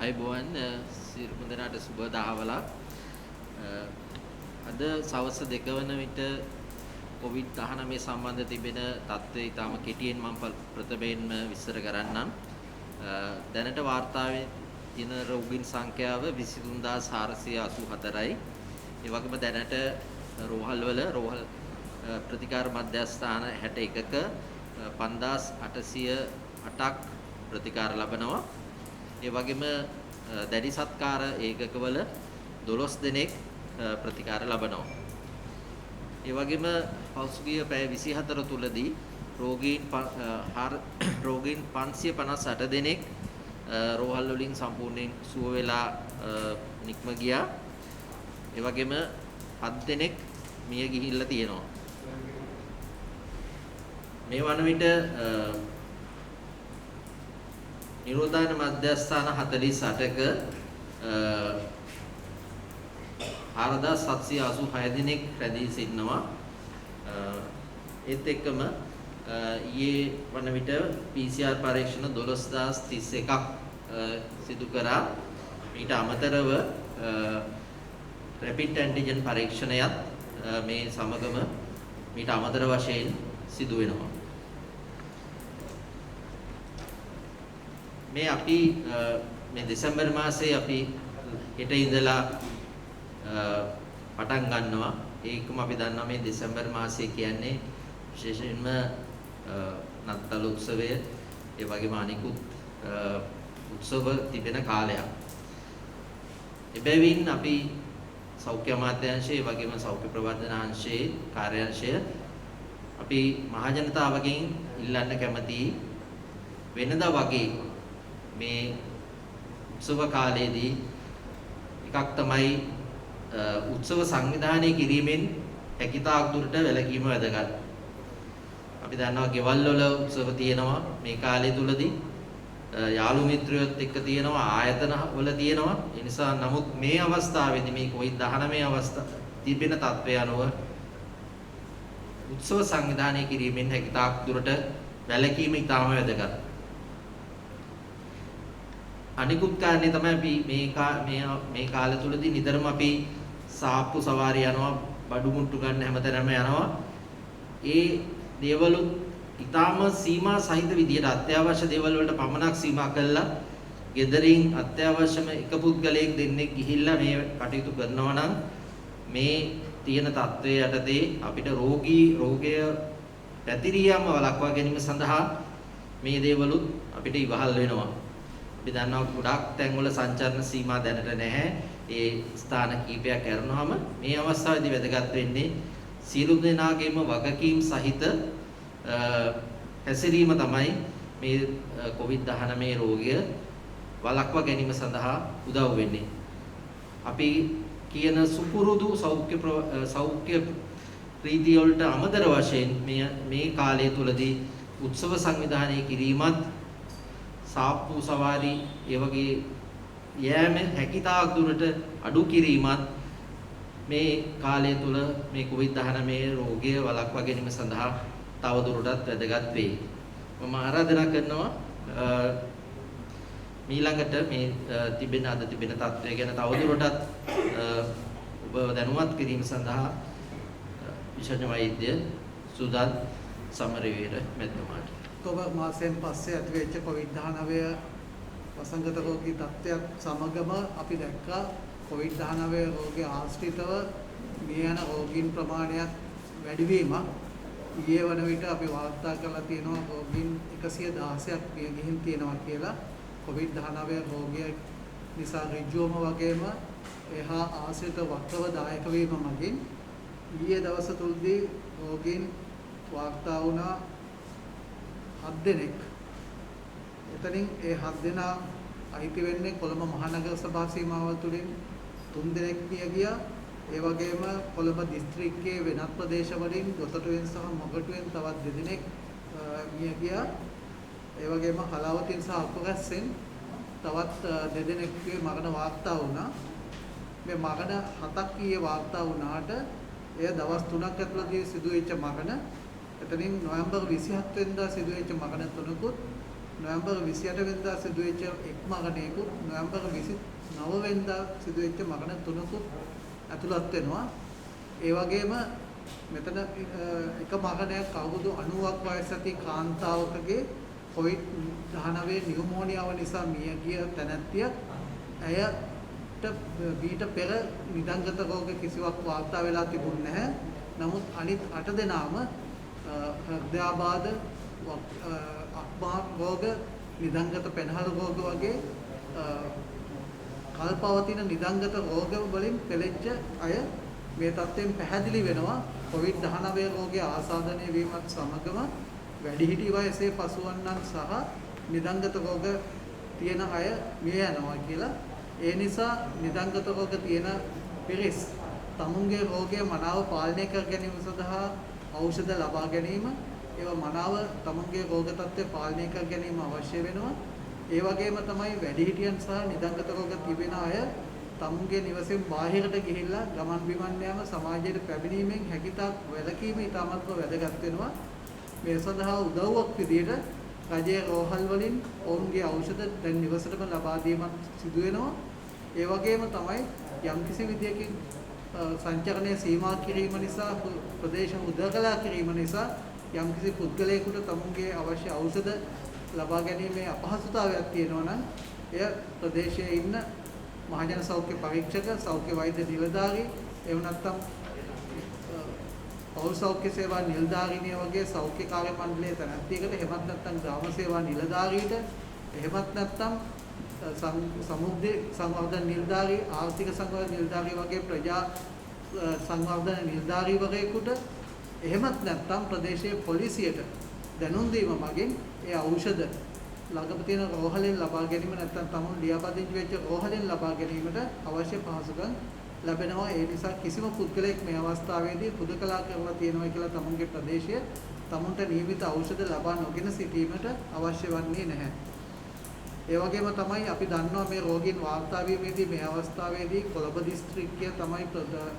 අයිබෝවන් සියලුම දෙනාට සුබ දහවලක්. අද සවස් 2 වන විට COVID-19 සම්බන්ධ තිබෙන තත්ත්වය ඊටම කෙටියෙන් මම ප්‍රථමයෙන්ම විස්තර කරන්නම්. දැනට වාර්තාවේ තියෙන රෝගීන් සංඛ්‍යාව 23484යි. ඒ වගේම දැනට රෝහල් ප්‍රතිකාර මධ්‍යස්ථාන 61ක 5808ක් ප්‍රතිකාර ලබනවා. ඒ වගේම දැඩි සත්කාර ඒකකවල 12 දෙනෙක් ප්‍රතිකාර ලබනවා. ඒ වගේම පෞද්ගලික පැය 24 තුලදී රෝගීන් 558 දෙනෙක් රෝහල් වලින් සම්පූර්ණයෙන් සුව වෙලා නික්ම ගියා. ඒ වගේම 7 දෙනෙක් මිය ගිහිල්ලා තියෙනවා. මේ වන විට නිරෝධායන මධ්‍යස්ථාන 48ක 4786 දිනක් රැඳී සිටිනවා. ඒත් එක්කම ඊයේ වන විට PCR පරීක්ෂණ 12031ක් සිදු කරා. ඊට අමතරව රැපිඩ් ඇන්ටිජන් පරීක්ෂණයත් මේ සමගම ඊට අමතර වශයෙන් සිදු වෙනවා. මේ අපි මේ දෙසැම්බර් මාසයේ අපි හෙට ඉඳලා පටන් ගන්නවා. ඒකම අපි දන්නවා මේ දෙසැම්බර් මාසය කියන්නේ විශේෂයෙන්ම නත්තල් උත්සවය ඒ වගේම අනිකුත් උත්සව තිබෙන කාලයක්. එබැවින් අපි සෞඛ්‍ය අමාත්‍යාංශයේ වගේම සෞඛ්‍ය ප්‍රවර්ධනාංශයේ කාර්යාංශය අපි මහජනතාවගෙන් ඉල්ලන්න කැමතියි වෙනදා වගේ මේ උත්සව කාලයේදී එකක් තමයි උත්සව සංවිධානය කිරීමෙන් හැකියතාක් දුරට වැළකීම වැදගත්. අපි දන්නවා ගෙවල් වල උත්සව තියෙනවා මේ කාලය තුලදී යාළු මිත්‍රයොත් එක්ක තියෙනවා ආයතන වල තියෙනවා. ඒ නිසා නමුත් මේ අවස්ථාවේදී මේ COVID-19 අවස්ථාව තිබෙන තත්ත්වය අනුව උත්සව සංවිධානය කිරීමෙන් හැකියතාක් දුරට වැළකීම ඉතාම වැදගත්. අනිකුත් කාරණේ තමයි අපි මේ කාලය තුලදී නිතරම අපි සාප්පු සවාරි යනවා බඩු මුට්ටු ගන්න හැමතැනම යනවා. ඒ දේවලුත් ඊටාම සීමා සහිත විදියට අත්‍යවශ්‍ය දේවල් වලට පමණක් සීමා කළා. ගෙදරින් අත්‍යවශ්‍යම එක පුද්ගලයෙක් දෙන්නෙක් ගිහිල්ලා මේ කටයුතු කරනවා නම් මේ තියෙන තත්ත්වයේ යටතේ අපිට රෝගය පැතිරියම වළක්වා ගැනීම සඳහා මේ දේවලුත් අපිට ඉවහල් වෙනවා. අපි දන්නවා ගොඩක් තැන්වල සංචරණ සීමා දැනට නැහැ. ඒ ස්ථාන කීපයක් කරනවාම මේ අවස්ථාවේදී වැදගත් වෙන්නේ සියලු දෙනාගේම වගකීම් සහිත හැසිරීම තමයි මේ COVID-19 රෝගය වළක්වා ගැනීම සඳහා උදව් වෙන්නේ. අපි කියන සුපුරුදු සෞඛ්‍ය රීතිය වලට අමතර වශයෙන් මේ කාලය තුලදී උත්සව සංවිධානය කිරීමත් සාප්පු සවාරි ඒ වගේ යෑම හැකියතාක් දුරට අඩු කිරීමත් මේ කාලය තුල මේ COVID-19 රෝගය වළක්වා ගැනීම සඳහා තව දුරටත් වැදගත් වේ. මම ආරාධනා කරනවා ඊළඟට මේ අද තිබෙන තත්ත්වය ගැන තව දුරටත් ඔබ දැනුවත් කිරීම සඳහා විශේෂ වෛද්‍ය සුදත් සමරවීර මැතිතුමාට ඔක්තෝබර් මාසයෙන් පස්සේ ඇතිවෙච්ච COVID-19 වසංගත රෝගී තත්ත්වයක් සමගම අපි දැක්කා COVID-19 රෝගය ආශ්‍රිතව මිය යන රෝගීන් ප්‍රමාණයක් වැඩි වීමක්. ඊයේ වන විට අපි වාර්තා කරලා තියෙනවා රෝගීන් 116ක් මිය ගිහින් තියෙනවා කියලා. COVID-19 රෝගය නිසා ඍජුවම වගේම එහා ආශ්‍රිත වක්‍රව දායක වීම මගින් ඊයේ දවස තුලදී රෝගීන් වාර්තා වුණා 7 දෙනෙක්. එතනින් ඒ 7 දෙනා අයිති වෙන්නේ කොළඹ මහනගර සභා සීමාවල් තුලින් 3 දෙනෙක් මිය ගියා. ඒ වගේම කොළඹ දිස්ත්‍රික්කයේ වෙනත් ප්‍රදේශ වලින් දොතටුවෙන් සහ මොගටුවෙන් තවත් 2 දෙනෙක් මිය ගියා. ඒ වගේම හලාවතින් සහ අපගස්සෙන් තවත් 2 දෙනෙක්ගේ මරණ වාර්තා වුණා. මේ මරණ 7ක් ඊයේ වාර්තා වුණාට එය දවස් 3ක් ඇතුළතදී සිදුවෙච්ච මරණ. එතනින් නොවැම්බර් 27 වෙනිදා සිදුවෙච්ච මරණ 3කුත් නොවැම්බර් 28 වෙනිදා සිදුවෙච්ච එක් මරණයකුත් නොවැම්බර් 29 වෙනිදා සිදුවෙච්ච මරණ තුනකුත් ඇතුළත් වෙනවා. ඒ වගේම මෙතන එක මරණයක් අවුරුදු 90ක් වයස ඇති කාන්තාවකගේ COVID-19 නියුමෝනියාව නිසා මිය ගිය තැනැත්තිය ඇයට ඊට පෙර නිදංගත රෝග කිසිවක් වාර්තා වෙලා තිබුණ නැහැ. නමුත් අනිත් 8 දෙනාම හෘදයාබාධ, අක්මා රෝග, නිදංගත පෙනහළු රෝග වගේ කල්පවතින නිදංගත රෝග වලින් පෙළෙච්ච අය මේ තත්ත්වයෙන් පැහැදිලි වෙනවා. COVID-19 රෝගය ආසාදනය වීමත් සමගම වැඩිහිටි වයසේ පසුවන්නන් සහ නිදංගත රෝග තියෙන අය මිය යනවා කියලා. ඒ නිසා නිදංගත රෝග තියෙන පිරිස් තමුන්ගේ රෝගය මනාව පාලනය කර ගැනීම සඳහා ඖෂධ ලබා ගැනීම, ඒවා මනාව තමුන්ගේ රෝග තත්ත්වය පාලනය කර ගැනීම අවශ්‍ය වෙනවා. ඒ වගේම තමයි වැඩිහිටියන් සහ නිදංගත රෝග තිබෙන අය තමුන්ගේ නිවසෙන් බාහිරට ගිහිල්ලා ගමන් බිමන් යාම, සමාජයට පැමිණීමෙන් හැකියතාක් වැළකීම ඉතාමත්ම වැදගත් වෙනවා. මේ සඳහා උදව්වක් විදියට රජයේ රෝහල් වලින් ඔවුන්ගේ ඖෂධ දැන් නිවසටම ලබා දීමක් සිදු වෙනවා. ඒ වගේම තමයි යම්කිසි විදියකින් සංචරණය සීමා කිරීම නිසා, ප්‍රදේශ උදකලා කිරීම නිසා යම්කිසි පුද්ගලයෙකුට තමුන්ගේ අවශ්‍ය ඖෂධ ලබා ගැනීමේ අපහසුතාවයක් තියෙනවා නම් එය ප්‍රදේශයේ ඉන්න මහජන සෞඛ්‍ය පරීක්ෂක, සෞඛ්‍ය වෛද්‍ය නිලධාරී, එහෙම නැත්නම් පෞල් සෞඛ්‍ය සේවා නිලධාරිනිය වගේ සෞඛ්‍ය කාර්ය මණ්ඩලයේ තැනැත්තියකට, එහෙමත් නැත්නම් ග්‍රාම සේවා නිලධාරියට, එහෙමත් නැත්නම් සමුද්‍රය සංවර්ධන නිලධාරී, ආර්ථික සංවර්ධන නිලධාරී වගේ ප්‍රජා සංවර්ධන නිලධාරීවරයෙකුට, එහෙමත් නැත්නම් ප්‍රදේශයේ පොලිසියට දැනුම් දීම මගින් ඒ ඖෂධ ළඟම තියෙන රෝහලෙන් ලබා ගැනීම, නැත්නම් තමුන් ලියාපදිංචි වෙච්ච රෝහලෙන් ලබා ගැනීමට අවශ්‍ය පහසුකම් ලැබෙනවා. ඒ නිසා කිසිම පුද්ගලයෙක් මේ අවස්ථාවේදී හුදකලා කරලා තියෙනවා කියලා තමුන්ගේ ප්‍රදේශය තමුන්ට නියමිත ඖෂධ ලබා නොගෙන සිටීමට අවශ්‍ය වන්නේ නැහැ. ඒ වගේම තමයි අපි දන්නවා මේ රෝගීන් වාර්තා වීමේදී මේ අවස්ථාවේදී කොළඹ දිස්ත්‍රික්කය තමයි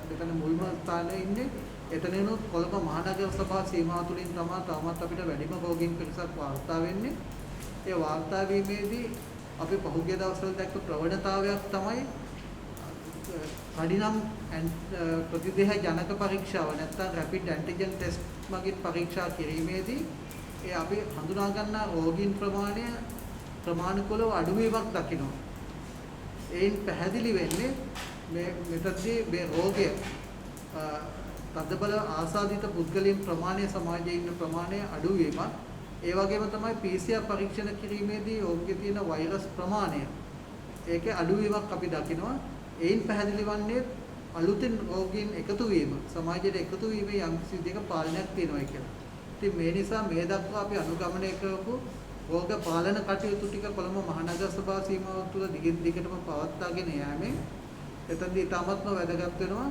මෙතන මුල්ම ස්ථානයේ ඉන්නේ. එතනිනුත් කොළඹ මහනගර සභා සීමාව තුළින් තමයි තාමත් අපිට වැඩිම රෝගීන් පිරිසක් වාර්තා වෙන්නේ. ඒ වාර්තා වීමේදී අපි පහුගිය දවස්වල දැක්ක ප්‍රවණතාවයක් තමයි කඩිනම් ප්‍රතිදේහ ජනක පරීක්ෂාව නැත්නම් රැපිඩ් ඇන්ටිජන් ටෙස්ට් මගින් පරීක්ෂා කිරීමේදී ඒ අපි හඳුනා ගන්නා රෝගීන් ප්‍රමාණය ප්‍රමාණිකවල අඩුවීමක් දකිනවා. ඒයින් පැහැදිලි වෙන්නේ මෙතනදී මේ රෝගය තදබල ආසාදිත පුද්ගලයන් ප්‍රමාණය, සමාජයේ ඉන්න ප්‍රමාණය අඩුවීමක්. ඒ වගේම තමයි PCR පරීක්ෂණ කිරීමේදී ඔවුන්ගේ තියෙන වෛරස් ප්‍රමාණය ඒකේ අඩුවීමක් අපි දකිනවා. ඒයින් පැහැදිලි වන්නේ අලුතෙන් රෝගීන් එකතු වීම, සමාජයට එකතු වීමේ යම් කිසි විදිහක පාලනයක් තියෙනවා කියලා. ඉතින් මේ නිසා මේ දක්වා අපි අනුගමනය කරපු රෝග පාලන කටයුතු ටික කොළඹ මහනගර සභා සීමාව තුළ දිගින් දිගටම පවත්වාගෙන යෑමෙන් එතනදී ඉතාමත්ම වැදගත් වෙනවා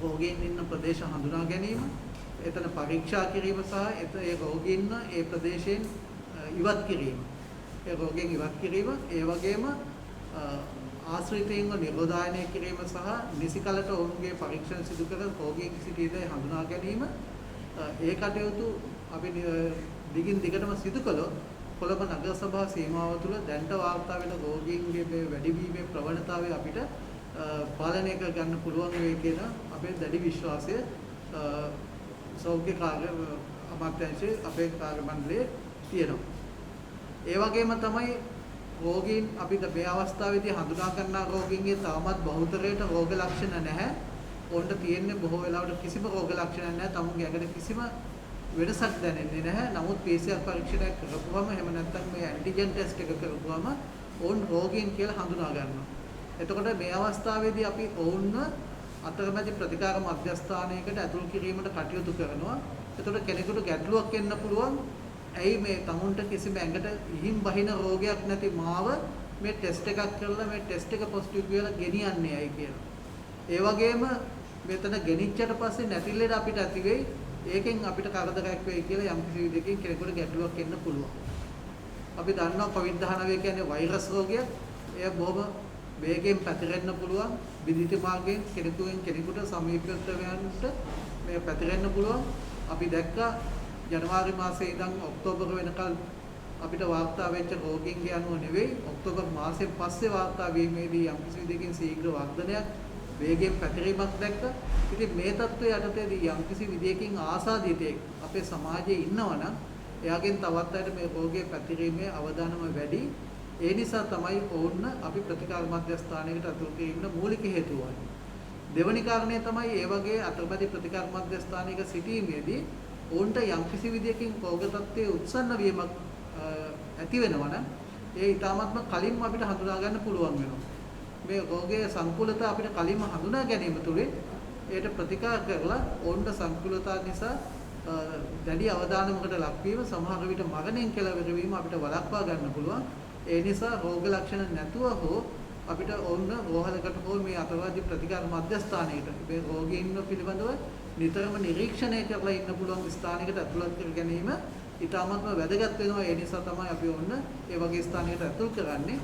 රෝගීන් ඉන්න ප්‍රදේශ හඳුනා ගැනීම, එතන පරීක්ෂා කිරීම සහ ඒ රෝගීන් ඒ ප්‍රදේශයෙන් ඉවත් කිරීම. ඒ රෝගයෙන් ඉවත් කිරීම, ඒ වගේම ආශ්‍රිතයින්ව නිරෝධායනය කිරීම සහ නිසිකලට ඔවුන්ගේ පරීක්ෂණ සිදු කර රෝගීන් සිටීද හඳුනා ගැනීම. ඒ කටයුතු අපි දිගින් දිගටම සිදු කළොත් කොළඹ නගර සභා සීමාව තුළ දැනට වාර්තා වෙන රෝගීන්ගේ මේ වැඩිවීමේ ප්‍රවණතාවය අපිට පාලනය කර ගන්න පුළුවන් වෙයි කියන අපේ දැඩි විශ්වාසය සෞඛ්‍ය කාර්ය අමාත්‍යාංශයේ අපේ කාර්ය මණ්ඩලයේ තියෙනවා. ඒ වගේම තමයි රෝගීන් අපිට මේ අවස්ථාවේදී හඳුනා ගන්නා රෝගීන්ගේ තාමත් බහුතරයට රෝග ලක්ෂණ නැහැ. ඔවුන්ට තියෙන්නේ බොහෝ වෙලාවට කිසිම රෝග ලක්ෂණ නැහැ. තමුන්ගේ ඇඟට කිසිම වෙනසක් දැනෙන්නේ නැහැ. නමුත් PCR පරීක්ෂණයක් කරපුවම එහෙම නැත්නම් මේ ඇන්ටිජන් ටෙස්ට් එක කරපුවම ඔවුන් රෝගීන් කියලා හඳුනා ගන්නවා. එතකොට මේ අවස්ථාවේදී අපි ඔවුන්ව අතරමැදි ප්‍රතිකාර මධ්‍යස්ථානයකට ඇතුල් කිරීමට කටයුතු කරනවා. එතකොට කෙනෙකුට ගැටලුවක් එන්න පුළුවන්. ඇයි මේ තමුන්ට කිසිම ඇඟට ඉහින් බහින රෝගයක් නැති මාව මේ ටෙස්ට් එකක් කරලා මේ ටෙස්ට් එක පොසිටිව් කියලා ගෙනියන්නේ ඇයි කියලා. ඒ වගේම මෙතන ගෙනිච්චට පස්සේ නැති ලෙඩ අපිට ඇති වෙයි. ඒකෙන් අපිට කරදරයක් වෙයි කියලා යම් කිසි විදිහකින් කෙනෙකුට ගැටලුවක් එන්න පුළුවන්. අපි දන්නවා COVID-19 කියන්නේ වෛරස් රෝගයක්. එය බොහොම වේගයෙන් පැතිරෙන්න පුළුවන්. විදිත මාර්ගයෙන් කෙනෙකුෙන් කෙනෙකුට සමීපත්වයන්ට මේ පැතිරෙන්න පුළුවන්. අපි දැක්කා ජනවාරි මාසයේ ඉඳන් ඔක්තෝබර් වෙනකල් අපිට වාර්තා වෙච්ච රෝගීන්ගේ අනුව නෙවෙයි ඔක්තෝබර් මාසයෙන් පස්සේ වාර්තා වීමේදී යම්කිසි විදිහකින් ශීඝ්‍ර වර්ධනයක් වේගයෙන් පැතිරීමක් දැක්කා. ඉතින් මේ தত্ত্বය යටතේදී යම්කිසි විදිහකින් ආසාදිතෙක් අපේ සමාජයේ ඉන්නවනම් එයාගෙන් තවත් අයට මේ රෝගයේ පැතිරීමේ අවදානම වැඩි. ඒ නිසා තමයි ඕන්න අපි ප්‍රතිකාර මධ්‍යස්ථානයකට අතුරු කිරීමේ මූලික හේතුව වන්නේ. දෙවැනි කාරණය තමයි ඒ වගේ අතරමැදි ප්‍රතිකාර මධ්‍යස්ථානයක සිටීමේදී ඕන්ට යම්කිසි විදිහකින් රෝග තත්ත්වයේ උත්සන්න වීමක් ඇති වෙනවා නම් ඒ ඊටාත්ම කලින්ම අපිට හඳුනා ගන්න පුළුවන් වෙනවා. මේ රෝගයේ සංකූලතා අපිට කලින්ම හඳුනා ගැනීම තුළින් ඒට ප්‍රතිකාර කරලා ඕන්ට සංකූලතා නිසා දැඩි අවධානමකට ලක්වීම සමහර විට මරණයෙන් කෙලවර වීම අපිට වළක්වා ගන්න පුළුවන්. ඒ නිසා රෝග ලක්ෂණ නැතුව හෝ අපිට ඕන්න රෝහලකට හෝ මේ අතරවාදී ප්‍රතිකාර මධ්‍යස්ථානයකට මේ රෝගීන් පිළිබඳව නිතරම නිරීක්ෂණය කරලා ඉන්න පුළුවන් ස්ථානයකට ඇතුළත් කර ගැනීම ඉතාමත්ම වැදගත් වෙනවා. ඒ නිසා තමයි අපි ඕන්න ඒ වගේ ස්ථානයකට ඇතුල් කරන්නේ.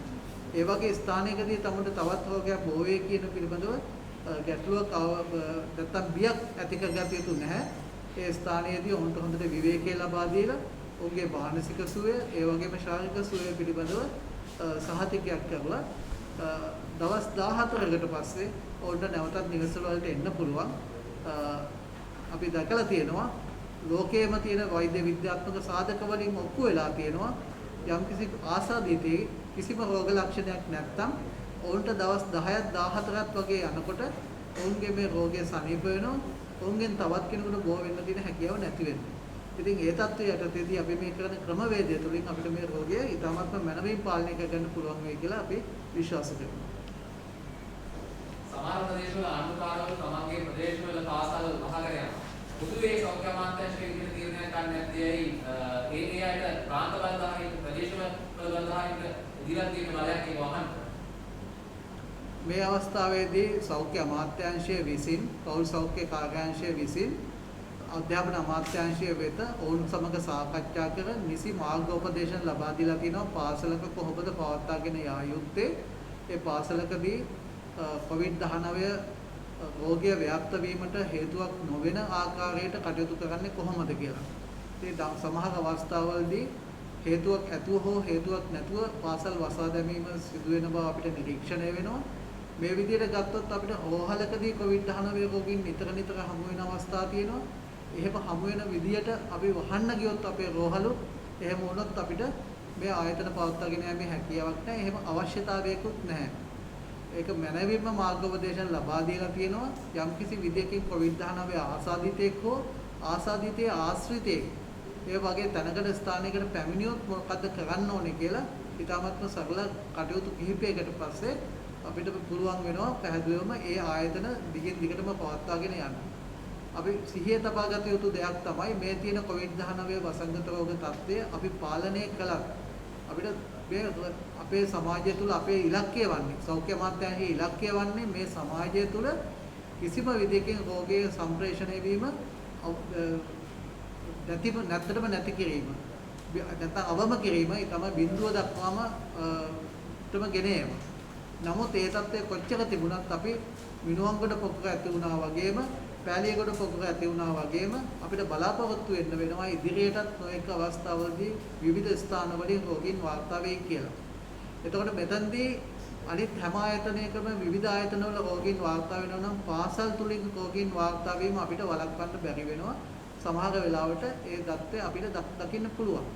ඒ වගේ ස්ථානයකදී තමයි තවත් රෝගයක් බෝ වේ කියන පිළිබඳව ගැටලුවක් නැත්තම් බියක් ඇති කරගත යුතු නැහැ. ඒ ස්ථානයේදී ඔවුන්ට හොඳට විවේකී ලබා දීලා ඔවුන්ගේ මානසික සුවය ඒ වගේම ශාරීරික සුවය පිළිබඳව සහතිකයක් කරලා දවස් 14කට පස්සේ ඔවුන්ට නැවතත් නිවසල වලට එන්න පුළුවන්. අපි දැකලා තියෙනවා ලෝකයේම තියෙන වෛද්‍ය විද්‍යාත්මක සාධක වලින් ඔප්පු වෙලා තියෙනවා යම්කිසි ආසාදිතේ කිසිම රෝග ලක්ෂණයක් නැත්නම් ඔවුන්ට දවස් 10ක් 14ක් වගේ යනකොට ඔවුන්ගේ මේ රෝගය සනීප වෙනවා. ඔවුන්ගෙන් තවත් කෙනෙකුට බෝ වෙන්න තියෙන හැකියාව නැති වෙනවා. ඉතින් ඒ தත්ත්වය යටතේදී අපි මේ කරන ක්‍රමවේදය තුළින් අපිට මේ රෝගය ඉතාමත්ම මනමින් පාලනය කරගන්න පුළුවන් වෙයි කියලා අපි විශ්වාස කරනවා. සමහර ප්‍රදේශවල ආණ්ඩුකාරවරු තමන්ගේ ප්‍රදේශවල පාසල් වහගෙන යනවා. පොදුවේ සෞඛ්‍ය අමාත්‍යාංශයේ විදිහට තීරණය ගන්න නැත්තේයි ඒ අයට ප්‍රාන්ත බලධාරීන් ප්‍රදේශවල බලධාරීන්ට ඉදිරියට තියෙන බලයක් ඒක වහන්න. මේ අවස්ථාවේදී සෞඛ්‍ය අමාත්‍යාංශය විසින් පෞල් සෞඛ්‍ය කාර්යාංශය විසින් අධ්‍යාපන අමාත්‍යාංශය වෙත ඔවුන් සමග සාකච්ඡා කර නිසි මාර්ගෝපදේශන ලබා දීලා තිනවා පාසලක කොහොමද පවත්වාගෙන යා යුත්තේ. ඒ පාසලකදී COVID-19 රෝගය ව්‍යාප්ත වීමට හේතුවක් නොවන ආකාරයට කටයුතු කරන්නේ කොහොමද කියලා. ඉතින් සමහර අවස්ථාවලදී හේතුවක් ඇතුව හෝ හේතුවක් නැතුව පාසල් වසා දැමීම සිදු වෙන බව අපිට නිරීක්ෂණය වෙනවා. මේ විදිහට ගත්තොත් අපිට රෝහලකදී COVID-19 රෝගීන් නිතර හමු වෙන අවස්ථා තියෙනවා. එහෙම හමු වෙන විදියට අපි වහන්න ගියොත් අපේ රෝහලු එහෙම වුණොත් අපිට මේ ආයතන පවත්වාගෙන යෑමේ හැකියාවක් නැහැ. එහෙම අවශ්‍යතාවයකුත් නැහැ. ඒක මනවින්ම මාර්ගෝපදේශන ලබා දීලා තියෙනවා. යම්කිසි විදියකින් COVID-19 ආසාදිතෙක් හෝ ආසාදිතේ ආශ්‍රිතෙක් ඒ වගේ තැනකට ස්ථානයකට පැමිණියොත් මොකද්ද කරන්න ඕනේ කියලා ඊටාත්ම සරල කටයුතු කිහිපයකට පස්සේ අපිට පුළුවන් වෙනවා පැහැදිලිවම ඒ ආයතන දිගින් දිගටම පවත්වාගෙන යන්න. අපි සිහිය තබා ගත යුතු දෙයක් තමයි මේ තියෙන COVID-19 වසංගත රෝග තත්ත්වය අපි පාලනය කළත් අපිට මේ අපේ සමාජය තුළ අපේ ඉලක්කය වන්නේ සෞඛ්‍ය අමාත්‍යාංශයේ ඉලක්කය වන්නේ මේ සමාජය තුළ කිසිම විදිහකින් රෝගයේ සම්ප්‍රේෂණය වීම නැති කිරීම නැත්නම් අවම කිරීම තමයි බිඳුව දක්වාම ගෙන ඒම. නමුත් ඒ தත්ත්වය කොච්චර තිබුණත් අපි මිනුවන්ගොඩ පොකුක ඇති වුණා වගේම පෑලියගොඩ පොකුක ඇති වුණා වගේම අපිට බලාපොරොත්තු වෙන්න වෙනවා ඉදිරියටත් නොඑක අවස්ථාවලදී විවිධ ස්ථානවලින් රෝගීන් වාර්තා වෙයි කියලා. එතකොට මෙතනදී අනිත් හැම ආයතනයකම විවිධ ආයතනවල රෝගීන් වාර්තා වෙනවා නම් පාසල් තුලින් රෝගීන් වාර්තා වීම අපිට වළක්වන්න බැරි වෙනවා. සමහර වෙලාවට ඒ தත්ත්වය අපිට දකින්න පුළුවන්.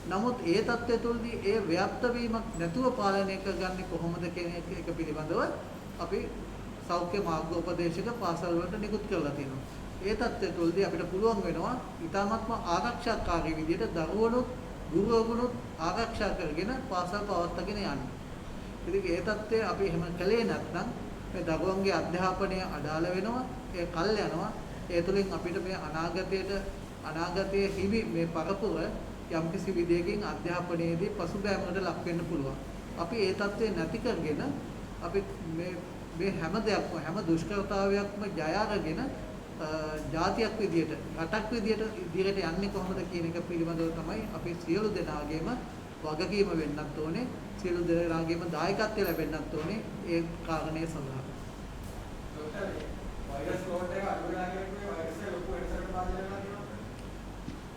නමුත් ඒ தත්ත්වය තුළදී ඒ ව්‍යාප්ත වීමක් නැතුව පාලනය කරගන්නේ කොහොමද කියන එක පිළිබඳව අපි සෞඛ්‍ය මාර්ගෝපදේශක පාසල් වලට නිකුත් කරලා තියෙනවා. ඒ தත්ත්වය තුළදී අපිට පුළුවන් වෙනවා ඊටාත්ම ආරක්ෂාකාරී විදිහට දරුවනුත් ගුරුවරුනුත් ආරක්ෂා කරගෙන පාසල් පවත්වාගෙන යන්න. ඉතින් ඒ தත්ත්වය අපි එහෙම කළේ නැත්නම් මේ දරුවන්ගේ අධ්‍යාපනය අඩාල වෙනවා, ඒ කල් යනවා. ඒ තුළින් අපිට මේ අනාගතයේ හිමි මේ පරපුර යම්කිසි විදියකින් අධ්‍යාපනයේදී පසුබෑමකට ලක් වෙන්න පුළුවන්. අපි ඒ தත්ත්වය නැති කරගෙන අපි මේ හැම දෙයක්ම හැම දුෂ්කරතාවයක්ම ජය අරගෙන ජාතියක් විදියට රටක් විදියට ඉදිරියට යන්නේ කොහොමද කියන එක පිළිබඳව තමයි අපි සියලු දෙනාගේම වගකීම වෙන්නත් ඕනේ. සියලු දෙනාගේම දායකත්වය ලැබෙන්නත් ඕනේ ඒ කාරණේ සඳහා.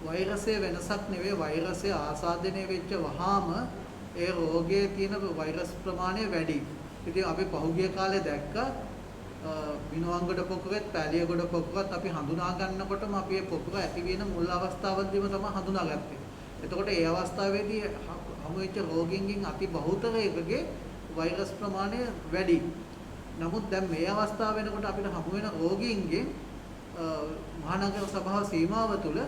වෛරසයේ වෙනසක් නෙවෙයි වෛරසය ආසාදනය වෙච්ච වහාම ඒ රෝගයේ තියෙන වෛරස් ප්‍රමාණය වැඩි. ඉතින් අපි පහුගිය කාලේ දැක්කා විනෝංගොඩ පොකුරෙත් පැලියගොඩ පොකුරත් අපි හඳුනා ගන්නකොටම අපි මේ පොකුර ඇති වෙන මුල් අවස්ථාවවලදීම තමයි හඳුනාගත්තේ. එතකොට ඒ අවස්ථාවේදී හමු වෙච්ච රෝගීන්ගෙන් අති බහුතරයකගේ වෛරස් ප්‍රමාණය වැඩි. නමුත් දැන් මේ අවස්ථාව වෙනකොට අපිට හමු වෙන රෝගීන්ගෙන් මහනගර සභාව සීමාව තුළ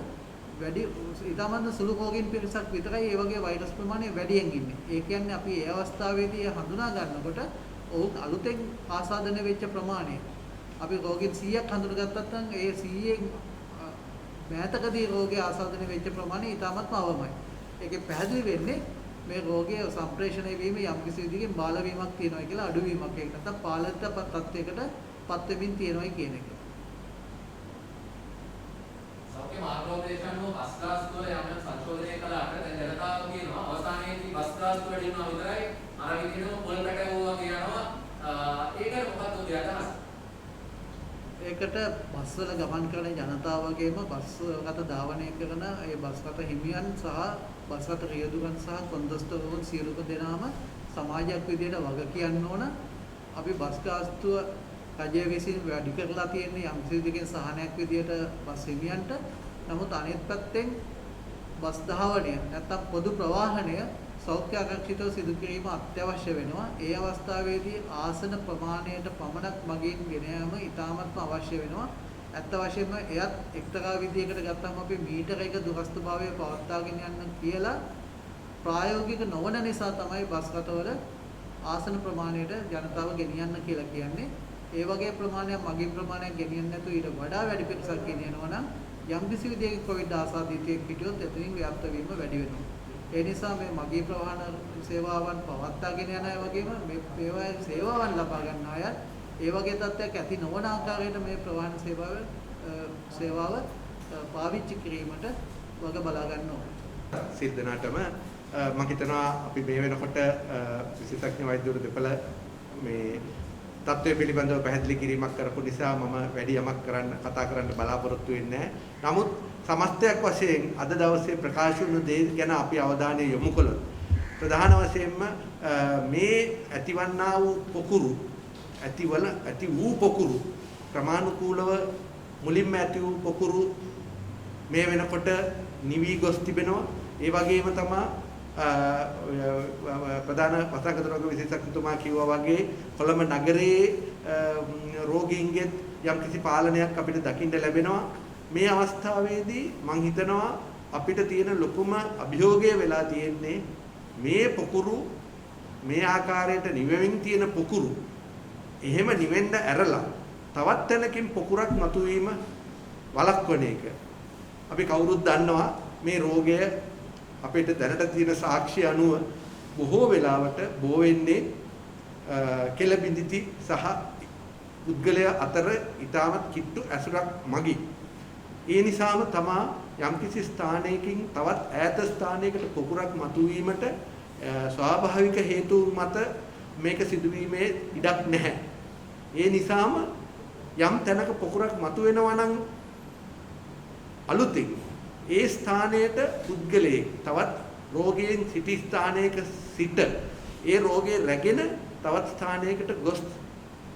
වැඩි ඊටමත් සුළු රෝගීන් පිරිසක් විතරයි ඒ වගේ වෛරස් ප්‍රමාණය වැඩියෙන් ඉන්නේ. ඒ කියන්නේ අපි ඒ අවස්ථාවේදී හඳුනා ගන්නකොට ඔවුන් අලුතෙන් ආසාදනය වෙච්ච ප්‍රමාණය අපි රෝගීන් 100ක් හඳුනාගත්තත් නම් ඒ 100න් මෑතකදී රෝගේ ආසාදනය වෙච්ච ප්‍රමාණය ඊටමත්ම අවමයි. ඒකේ පැහැදිලි වෙන්නේ මේ රෝගය සම්ප්‍රේෂණය වීම යම් කිසි විදිහකින් බාල වීමක් තියෙනවා කියලා අඩු වීමක් ඒක නැත්නම් පාලිත තත්ත්වයකට පත් වෙමින් තියෙනවා කියන එක. සෞඛ්‍ය මාර්ගෝපදේශන බස් ගාස්තු වල යම් සංශෝධනය කළාට දැන් ජනතාව කියනවා අවසානයේදී බස් ගාස්තු වැඩි වෙනවා විතරයි අර විදිහටම පොල් පැටවුවා කියනවා. ඒක මොකක්ද ඔය අදහස? ඒකට බස් වල ගමන් කරන ජනතාව වගේම බස් රථ ධාවනය කරන ඒ බස් රථ හිමියන් සහ බස් රථ රියදුරන් සහ කොන්දස්තරවරුන් සියලු දෙනාම සමාජයක් විදියට වග කියන්න ඕන. අපි බස් ගාස්තුව රජය විසින් වැඩි කරලා තියෙන්නේ යම් කිසි සහනයක් විදියට බස් හිමියන්ට. නමුත් අනෙක් පැත්තෙන් බස් ධාවනය නැත්නම් පොදු ප්‍රවාහනය සෞඛ්‍ය ආරක්ෂිතව සිදු කිරීම අත්‍යවශ්‍ය වෙනවා. ඒ අවස්ථාවේදී ආසන ප්‍රමාණයට පමණක් මගින් ගෙන යාම ඉතාමත්ම අවශ්‍ය වෙනවා. ඇත්ත වශයෙන්ම එයත් එක්තරා විදියකට ගත්තම අපි මීටර එක දුරස්ථභාවය පවත්වාගෙන යන්න කියලා ප්‍රායෝගික නොවන නිසා තමයි බස් රථවල ආසන ප්‍රමාණයට ජනතාව ගෙනියන්න කියලා කියන්නේ. ඒ වගේ ප්‍රමාණයක් මගින් ප්‍රමාණයක් ගෙනියන්න නැතුව ඊට වඩා වැඩි පිරිසක් ගෙනියනවා නම් යම් කිසි විදියක කොවිඩ් ආසාදිතයෙක් හිටියොත් එතනින් ව්‍යාප්ත වීම වැඩි වෙනවා. ඒ නිසා මේ මගී ප්‍රවාහන සේවාවන් පවත්වාගෙන යන අය වගේම මේ සේවාවන් ලබා ගන්න අය ඒ වගේ තත්ත්වයක් ඇති නොවන ආකාරයට මේ ප්‍රවාහන සේවාව පාවිච්චි කිරීමට වග බලා ගන්න ඕනේ. සිද්ධාන්තම මම හිතනවා අපි මේ වෙනකොට විශේෂඥ වෛද්‍යවරු දෙපළ මේ තත්ත්වය පිළිබඳව පැහැදිලි කිරීමක් කරපු නිසා මම වැඩි යමක් කතා කරන්න බලාපොරොත්තු වෙන්නේ නැහැ. නමුත් සමස්තයක් වශයෙන් අද දවසේ ප්‍රකාශ වුණු දේ ගැන අපි අවධානය යොමු කළොත් ප්‍රධාන වශයෙන්ම මේ ඇතිවන්නා වූ පොකුරු ඇති වූ පොකුරු ක්‍රමානුකූලව මුලින්ම ඇති වූ පොකුරු මේ වෙනකොට නිවි ගොස් තිබෙනවා. ඒ වගේම තමයි ප්‍රධාන වසංගත රෝග විශේෂඥතුමා කිව්වා වගේ කොළඹ නගරයේ රෝගීන්ගේ යම්කිසි පාලනයක් අපිට දකින්න ලැබෙනවා. මේ අවස්ථාවේදී මම හිතනවා අපිට තියෙන ලොකුම අභියෝගය වෙලා තියෙන්නේ මේ පොකුරු මේ ආකාරයට නිවෙමින් තියෙන පොකුරු එහෙම නිවෙන්න ඇරලා තවත් තැනකින් පොකුරක් මතුවීම වළක්වන එක. අපි කවුරුත් දන්නවා මේ රෝගය අපිට දැනට තියෙන සාක්ෂි අනුව බොහෝ වෙලාවට බෝ වෙන්නේ කෙළබිඳිති සහ පුද්ගලයා අතර ඊටමත් කිට්ටු ඇසුරක් මගින්. ඒ නිසාම තමා යම්කිසි ස්ථානයකින් තවත් ඈත ස්ථානයකට පොකුරක් මතුවීමට ස්වාභාවික හේතු මත මේක සිදුවීමේ ඉඩක් නැහැ. ඒ නිසාම යම් තැනක පොකුරක් මතුවෙනවා නම් අලුතින් ඒ ස්ථානයට පුද්ගලයෙක් තවත් රෝගයෙන් සිටි ස්ථානයක සිට ඒ රෝගේ රැගෙන තවත් ස්ථානයකට ගොස්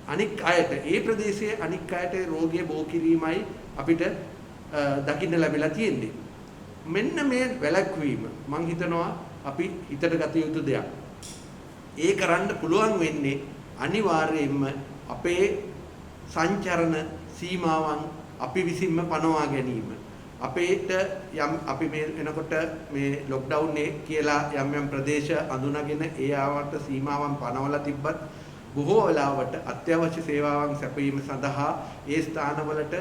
අනික් අයට ඒ ප්‍රදේශයේ අනික් අයට රෝගය බෝ කිරීමයි අපිට දකින්න ලැබිලා තියෙන්නේ. මෙන්න මේ වැළැක්වීම මම හිතනවා අපි හිතට ගත යුතු දෙයක්. ඒ කරන්න පුළුවන් වෙන්නේ අනිවාර්යයෙන්ම අපේ සංචරණ සීමාවන් අපි විසින්ම පනවා ගැනීම. අපේට යම් අපි මේ වෙනකොට මේ ලොක්ඩවුන් එක කියලා යම් ප්‍රදේශ අඳුනගෙන ඒ ආවට සීමාවන් පනවලා තිබ්බත් බොහෝ වෙලාවට අත්‍යවශ්‍ය සේවාවන් සැපයීම සඳහා ඒ ස්ථානවලට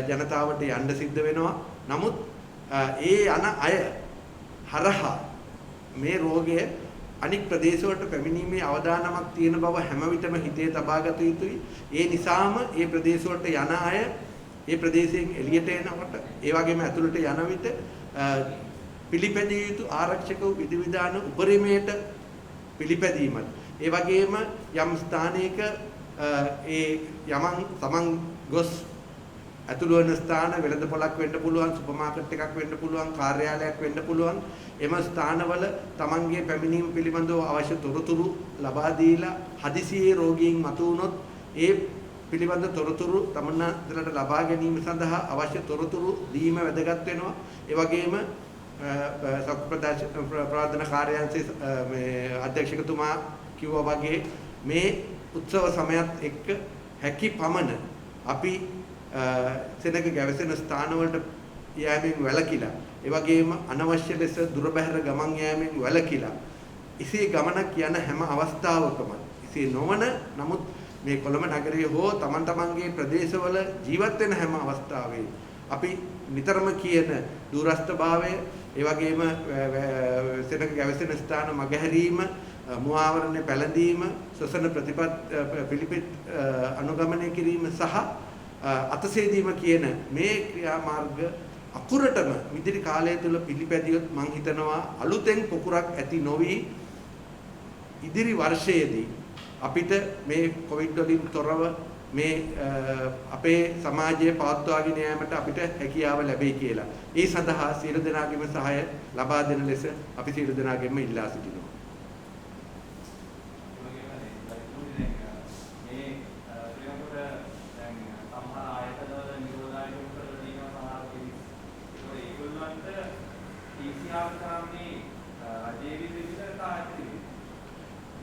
ජනතාවට යන්න සිද්ධ වෙනවා. නමුත් ඒ යන අය හරහා මේ රෝගය අනික් ප්‍රදේශවලට පැමිණීමේ අවදානමක් තියෙන බව හැම විටම හිතේ තබා ගත යුතුයි. ඒ නිසාම ඒ ප්‍රදේශවලට යන අය ඒ ප්‍රදේශයෙන් එළියට එනකොට ඒ වගේම ඇතුළට යන විට පිළිපැදිය යුතු ආරක්ෂක විධිවිධාන උපරිමයට පිළිපැදීමත් ඒ වගේම යම් ස්ථානයක ඒ යමන් තමන් ගොස් ඇතුළු වෙන ස්ථාන වෙළඳපොළක් වෙන්න පුළුවන්, සුපර් මාකට් එකක් වෙන්න පුළුවන්, කාර්යාලයක් වෙන්න පුළුවන්. එම ස්ථානවල තමන්ගේ පැමිණීම පිළිබඳව අවශ්‍ය තොරතුරු ලබා දීලා හදිසියේ රෝගීන් මතුවුනොත් ඒ පිළිබඳ තොරතුරු තමන්ලට ලබා ගැනීම සඳහා අවශ්‍ය තොරතුරු දීම වැදගත් වෙනවා. ඒ වගේම ප්‍රාර්ථනා කාර්යාංශයේ මේ අධ්‍යක්ෂකතුමා කිව්වා වගේ මේ උත්සව සමයත් එක්ක හැකි පමණ අපි සෙනග ගැවසෙන ස්ථානවලට යෑමෙන් වැළකීලා ඒ වගේම අනවශ්‍ය ලෙස දුර බැහැර ගමන් යෑමෙන් වැළකීලා ඉසේ ගමනක් යන හැම අවස්ථාවකම ඉසේ නොවන නමුත් මේ කොළඹ නගරයේ හෝ තමන්ගේ ප්‍රදේශවල ජීවත් වෙන හැම අවස්ථාවෙම අපි නිතරම කියන දුරස්ථභාවය ඒ වගේම සෙනග ගැවසෙන ස්ථාන මගහැරීම මුවාවරණය පැළඳීම ශ්වසන පිළිපෙත් අනුගමනය කිරීම සහ අතසේදීම කියන මේ ක්‍රියාමාර්ග අකුරටම ඉදිරි කාලය තුල පිළිපැදියොත් මම හිතනවා අලුතෙන් පොකුරක් ඇති නොවි ඉදිරි වර්ෂයේදී අපිට මේ කොවිඩ් වලින් තොරව මේ අපේ සමාජයේ පවත්වාගෙන යාමට අපිට හැකියාව ලැබෙයි කියලා. ඒ සඳහා සියලු දෙනාගේම සහාය ලබා දෙන ලෙස අපි සියලු දෙනාගෙන්ම ඉල්ලා සිටිනවා.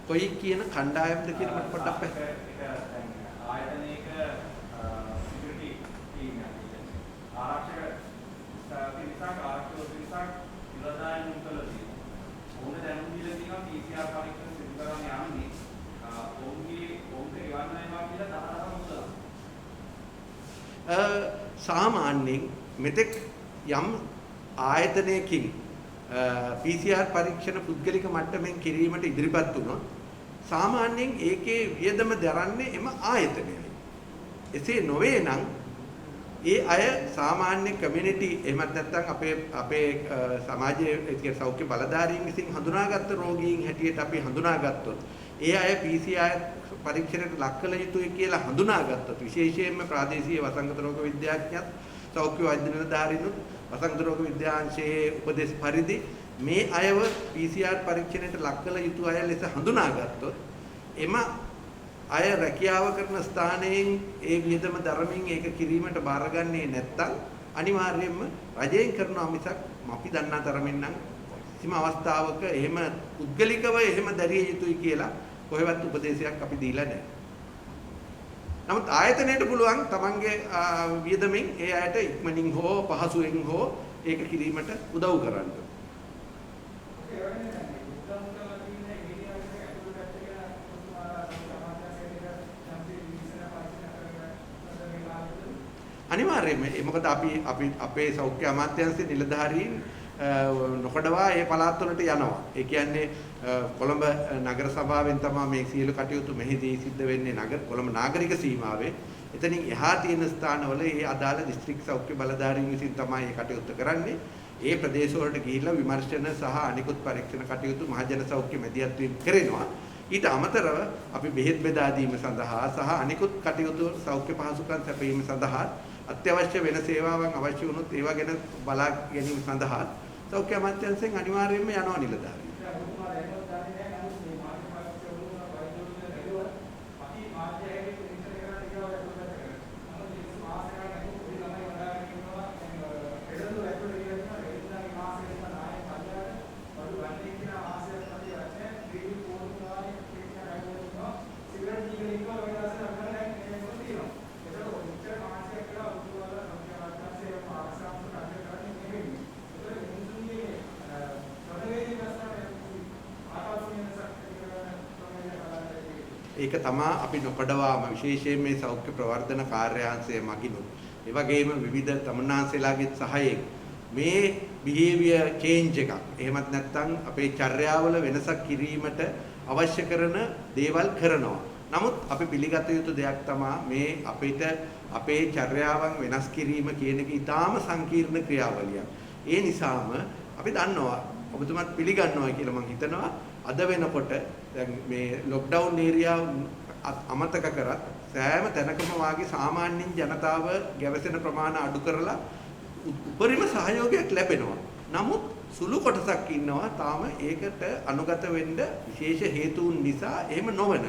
කොයි කියන කණ්ඩායමද කියන මට පොඩ්ඩක් ආයතනයක සිකියුරිටි ටීම් එකක් ආරක්ෂක පිරිසක් ඉලදායන් උන්කලදී ඕන දැනුම් දීලා තියෙනවා PCR පරීක්ෂණ සිදු කරන්න යන්නේ ඔවුන්ට එවන්නයිවා කියලා 10ක් සාමාන්‍යයෙන් මෙතෙක් යම් ආයතනයකින් PCR පරීක්ෂණ පුද්ගලික මට්ටමින් කිරීමට ඉදිරිපත් වුණොත් සාමාන්‍යයෙන් ඒකේ වියදම දරන්නේ එම ආයතනයයි. එසේ නොවේ නම් ඒ අය සාමාන්‍ය කමියුනිටි එහෙමත් නැත්නම් අපේ සමාජයේ ඒ සෞඛ්‍ය බලධාරීන් විසින් හඳුනාගත්ත රෝගීන් හැටියට අපි හඳුනාගත්තොත් ඒ අය PCR පරීක්ෂණයට ලක් කළ යුතුයි කියලා හඳුනාගත්තොත් විශේෂයෙන්ම ප්‍රාදේශීය වසංගත රෝග විද්‍යාඥයන් සෞඛ්‍ය වෛද්‍ය නිලධාරීනුත් වසංගත රෝග විද්‍යාංශයේ උපදෙස් පරිදි මේ අයව PCR පරීක්ෂණයට ලක් කළ යුතු අය ලෙස හඳුනාගත්තොත් එම අය රැකියාව කරන ස්ථානයෙන් ඒ වියදම ධර්මයෙන් ඒක කිරීමට බාරගන්නේ නැත්නම් අනිවාර්යයෙන්ම රජයෙන් කරනවා මිසක් අපි දන්නා තරමින් නම් කිසිම අවස්ථාවක එහෙම පුද්ගලිකව එහෙම දැරිය යුතුයි කියලා කොහෙවත් උපදේශයක් අපි දීලා නැහැ. නමුත් ආයතනයට පුළුවන් තමන්ගේ වියදමෙන් ඒ අයට ඉක්මනින් හෝ පහසුවෙන් හෝ ඒක කිරීමට උදව් කරන්න. අනිවාර්යයෙන්ම මොකද අපි අපේ සෞඛ්‍ය අමාත්‍යාංශයේ නිලධාරීන් නොකඩවා ඒ පළාත්වලට යනවා. ඒ කියන්නේ කොළඹ නගර සභාවෙන් තමයි මේ සියලු කටයුතු මෙහිදී සිද්ධ වෙන්නේ කොළඹ නාගරික සීමාවේ. එතනින් එහා තියෙන ස්ථානවල ඒ අදාළ දිස්ත්‍රික් සෞඛ්‍ය බලධාරීන් විසින් තමයි මේ කටයුතු කරන්නේ. ඒ ප්‍රදේශ වලට ගිහිල්ලා විමර්ශන සහ අනිකුත් පරීක්ෂණ කටයුතු මහජන සෞඛ්‍ය මැදිහත්වීම කරනවා. ඊට අමතරව අපි බෙහෙත් බෙදා දීම සඳහා සහ අනිකුත් කටයුතු සෞඛ්‍ය පහසුකම් සැපයීම සඳහා අත්‍යවශ්‍ය වෙන සේවාවන් අවශ්‍ය වුණොත් ඒවා ගැන බලා ගැනීම සඳහා සෞඛ්‍ය අමාත්‍යාංශයෙන් අනිවාර්යයෙන්ම යනවා නිලධාරීන්. ඒක තමයි අපි නොකඩවාම විශේෂයෙන් මේ සෞඛ්‍ය ප්‍රවර්ධන කාර්යාංශය මගිනුත් ඒ වගේම විවිධ තමුන්නාන්සේලාගේ සහායයෙන් මේ බිහේවියර් චේන්ජ් එකක් එහෙමත් නැත්නම් අපේ චර්යාවල වෙනසක් කිරීමට අවශ්‍ය කරන දේවල් කරනවා. නමුත් අපි පිළිගත යුතු දෙයක් තමයි මේ අපේ චර්යාවන් වෙනස් කිරීම කියන එක ඊටාම සංකීර්ණ ක්‍රියාවලියක්. ඒ නිසාම අපි දන්නවා ඔබතුමාත් පිළිගන්නවා කියලා මම හිතනවා. අද වෙනකොට දැන් මේ ලොක්ඩවුන් ඒරියා අමතක කරත් සෑම තැනකම වාගේ සාමාන්‍යයෙන් ජනතාව ගැවසෙන ප්‍රමාණය අඩු කරලා උපරිම සහයෝගයක් ලැබෙනවා. නමුත් සුළු කොටසක් ඉන්නවා තාම ඒකට අනුගත වෙන්න විශේෂ හේතුන් නිසා එහෙම නොවන.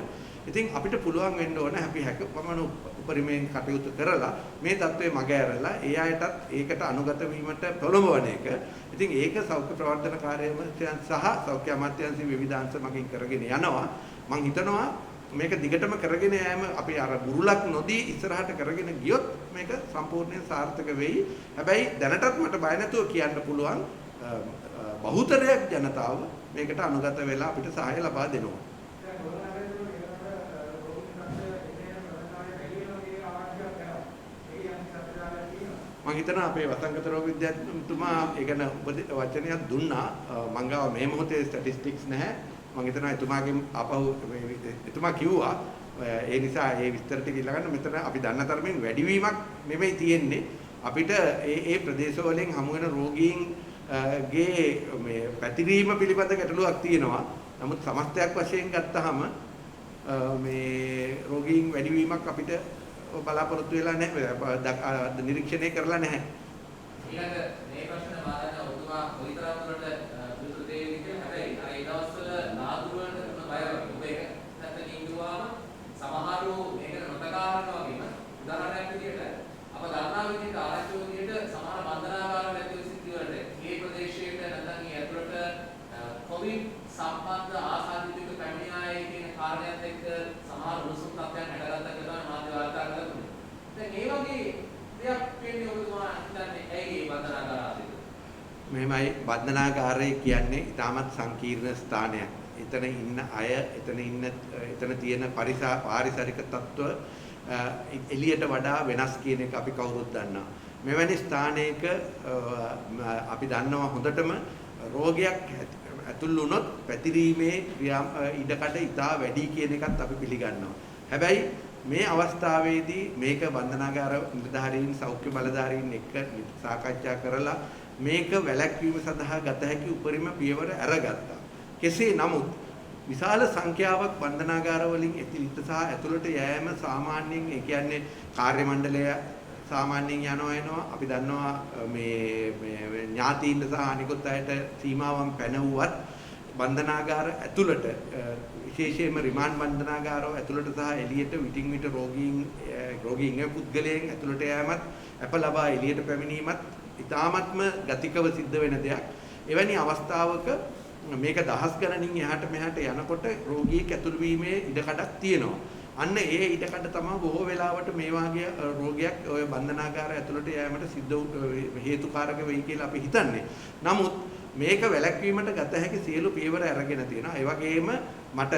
ඉතින් අපිට පුළුවන් වෙන්න ඕන අපි හැකපමණ උපරිමයෙන් කටයුතු කරලා මේ தત્ත්වය මග ඇරලා ඒ අයටත් ඒකට අනුගත වීමට පොළඹවන එක. ඉතින් ඒක සෞඛ්‍ය ප්‍රවර්ධන කාර්යාලයන් සහ සෞඛ්‍ය අමාත්‍යාංශයේ විවිධ අංශ මගින් කරගෙන යනවා. මම හිතනවා මේක දිගටම කරගෙන යෑම අපි අර බුරුලක් නොදී ඉස්සරහට කරගෙන ගියොත් මේක සම්පූර්ණයෙන් සාර්ථක වෙයි. හැබැයි දැනටත් මට බය නැතුව කියන්න පුළුවන් බහුතරයක් ජනතාව මේකට අනුගත වෙලා අපිට සහාය ලබා දෙනවා. මම හිතනවා අපේ වසංගත රෝග විද්‍යාඥතුමා ඒ ගැන වචනයක් දුන්නා. මං ගාව මේ මොහොතේ ස්ටැටිස්ටික්ස් නැහැ. මම හිතනවා එතුමාගෙන් ආපහු එතුමා කිව්වා ඒ නිසා ඒ විස්තර ටික ඉල්ලගන්න මෙතන අපි දන්න තරමින් වැඩිවීමක් නෙමෙයි තියෙන්නේ. අපිට ඒ ප්‍රදේශවලින් හමු වෙන රෝගීන් ගේ මේ පැතිරීම පිළිබඳ ගැටලුවක් තියෙනවා. නමුත් සමස්තයක් වශයෙන් ගත්තාම මේ රෝගීන් වැඩිවීමක් අපිට බලාපොරොත්තු වෙලා නැහැ. නිරීක්ෂණය කරලා නැහැ. ඊළඟ මේ ප්‍රශ්න මාතෘකාව ඔබතුමා කොයිතරම් දුරට විස්තර දෙන්නේ කියලා. හැබැයි අර ඒ දවස්වල නාදුරවලට බය වගේ. ඔබ ඒක නැත්නම් කිව්වාම සමහරව මේකට නොතකාරනවා වගේම උදාහරණයක් විදිහට අප දන්නා විදිහට ආරක්ෂක විදිහට සමහර බන්ධනාගාරවල ඇති වෙන සිද්ධි වලට මේ ප්‍රදේශයට නැත්නම් මේ ඇතුළට කොවිඩ් සම්බන්ධ ආසාදිතක පැමිණියායේ කියන කාරණයක් එක්ක සමහර උණුසුම් තත්ත්වයන් හැටගත්තා කියලා මාධ්‍ය වාර්තා කරලා තිබුණා. දැන් මේ වගේ දෙයක් වෙන්නේ ඔබතුමා හිතන්නේ ඇයි මේ බන්ධනාගාර ආදිත? මෙහෙමයි බන්ධනාගාරය කියන්නේ ඉතාමත් සංකීර්ණ ස්ථානයක්. එතන ඉන්න අය එතන තියෙන පාරිසරික තත්ත්ව එළියට වඩා වෙනස් කියන එක අපි කවුරුත් දන්නවා. මෙවැනි ස්ථානයක අපි දන්නවා හොඳටම රෝගයක් ඇතුල් වුණොත් පැතිරීමේ ඉඩකඩ ඉතා වැඩි කියන එකත් අපි පිළිගන්නවා. හැබැයි මේ අවස්ථාවේදී මේක බන්ධනාගාර නිලධාරීන් සෞඛ්‍ය බලධාරීන් එක්ක සාකච්ඡා කරලා මේක වැළැක්වීම සඳහා ගත හැකි උපරිම පියවර අරගත්තා. කෙසේ නමුත් විශාල සංඛ්‍යාවක් බන්ධනාගාර වලින් එතිලිත සහ ඇතුළට යෑම සාමාන්‍යයෙන් ඒ කියන්නේ කාර්ය මණ්ඩලය සාමාන්‍යයෙන් යනවා එනවා. අපි දන්නවා මේ ඥාතීන් සහ අනිකුත් අයට සීමාවන් පැනවුවත් බන්ධනාගාර ඇතුළට විශේෂයෙන්ම රිමාන්ඩ් බන්ධනාගාරව ඇතුළට සහ එළියට විටින් විට රෝගීන් පුද්ගලයන් ඇතුළට යෑමත් අප ලබා එළියට පැමිණීමත් ඉතාමත්ම ගතිකව සිද්ධ වෙන දෙයක්. එවැනි අවස්ථාවක මේක දහස් ගණනින් එහාට මෙහාට යනකොට රෝගියෙක් ඇතුළු වීමේ ඉඩකඩක් තියෙනවා. අන්න ඒ ඉඩකඩ තමයි බොහෝ වෙලාවට මේ වාගේ රෝගයක් ඔය බන්ධනාගාර ඇතුළට යෑමට සිද්ධ හේතුකාරක වෙයි කියලා අපි හිතන්නේ. නමුත් මේක වැළැක්වීමට ගත හැකි සියලු පියවර අරගෙන තියෙනවා. ඒ වගේම මට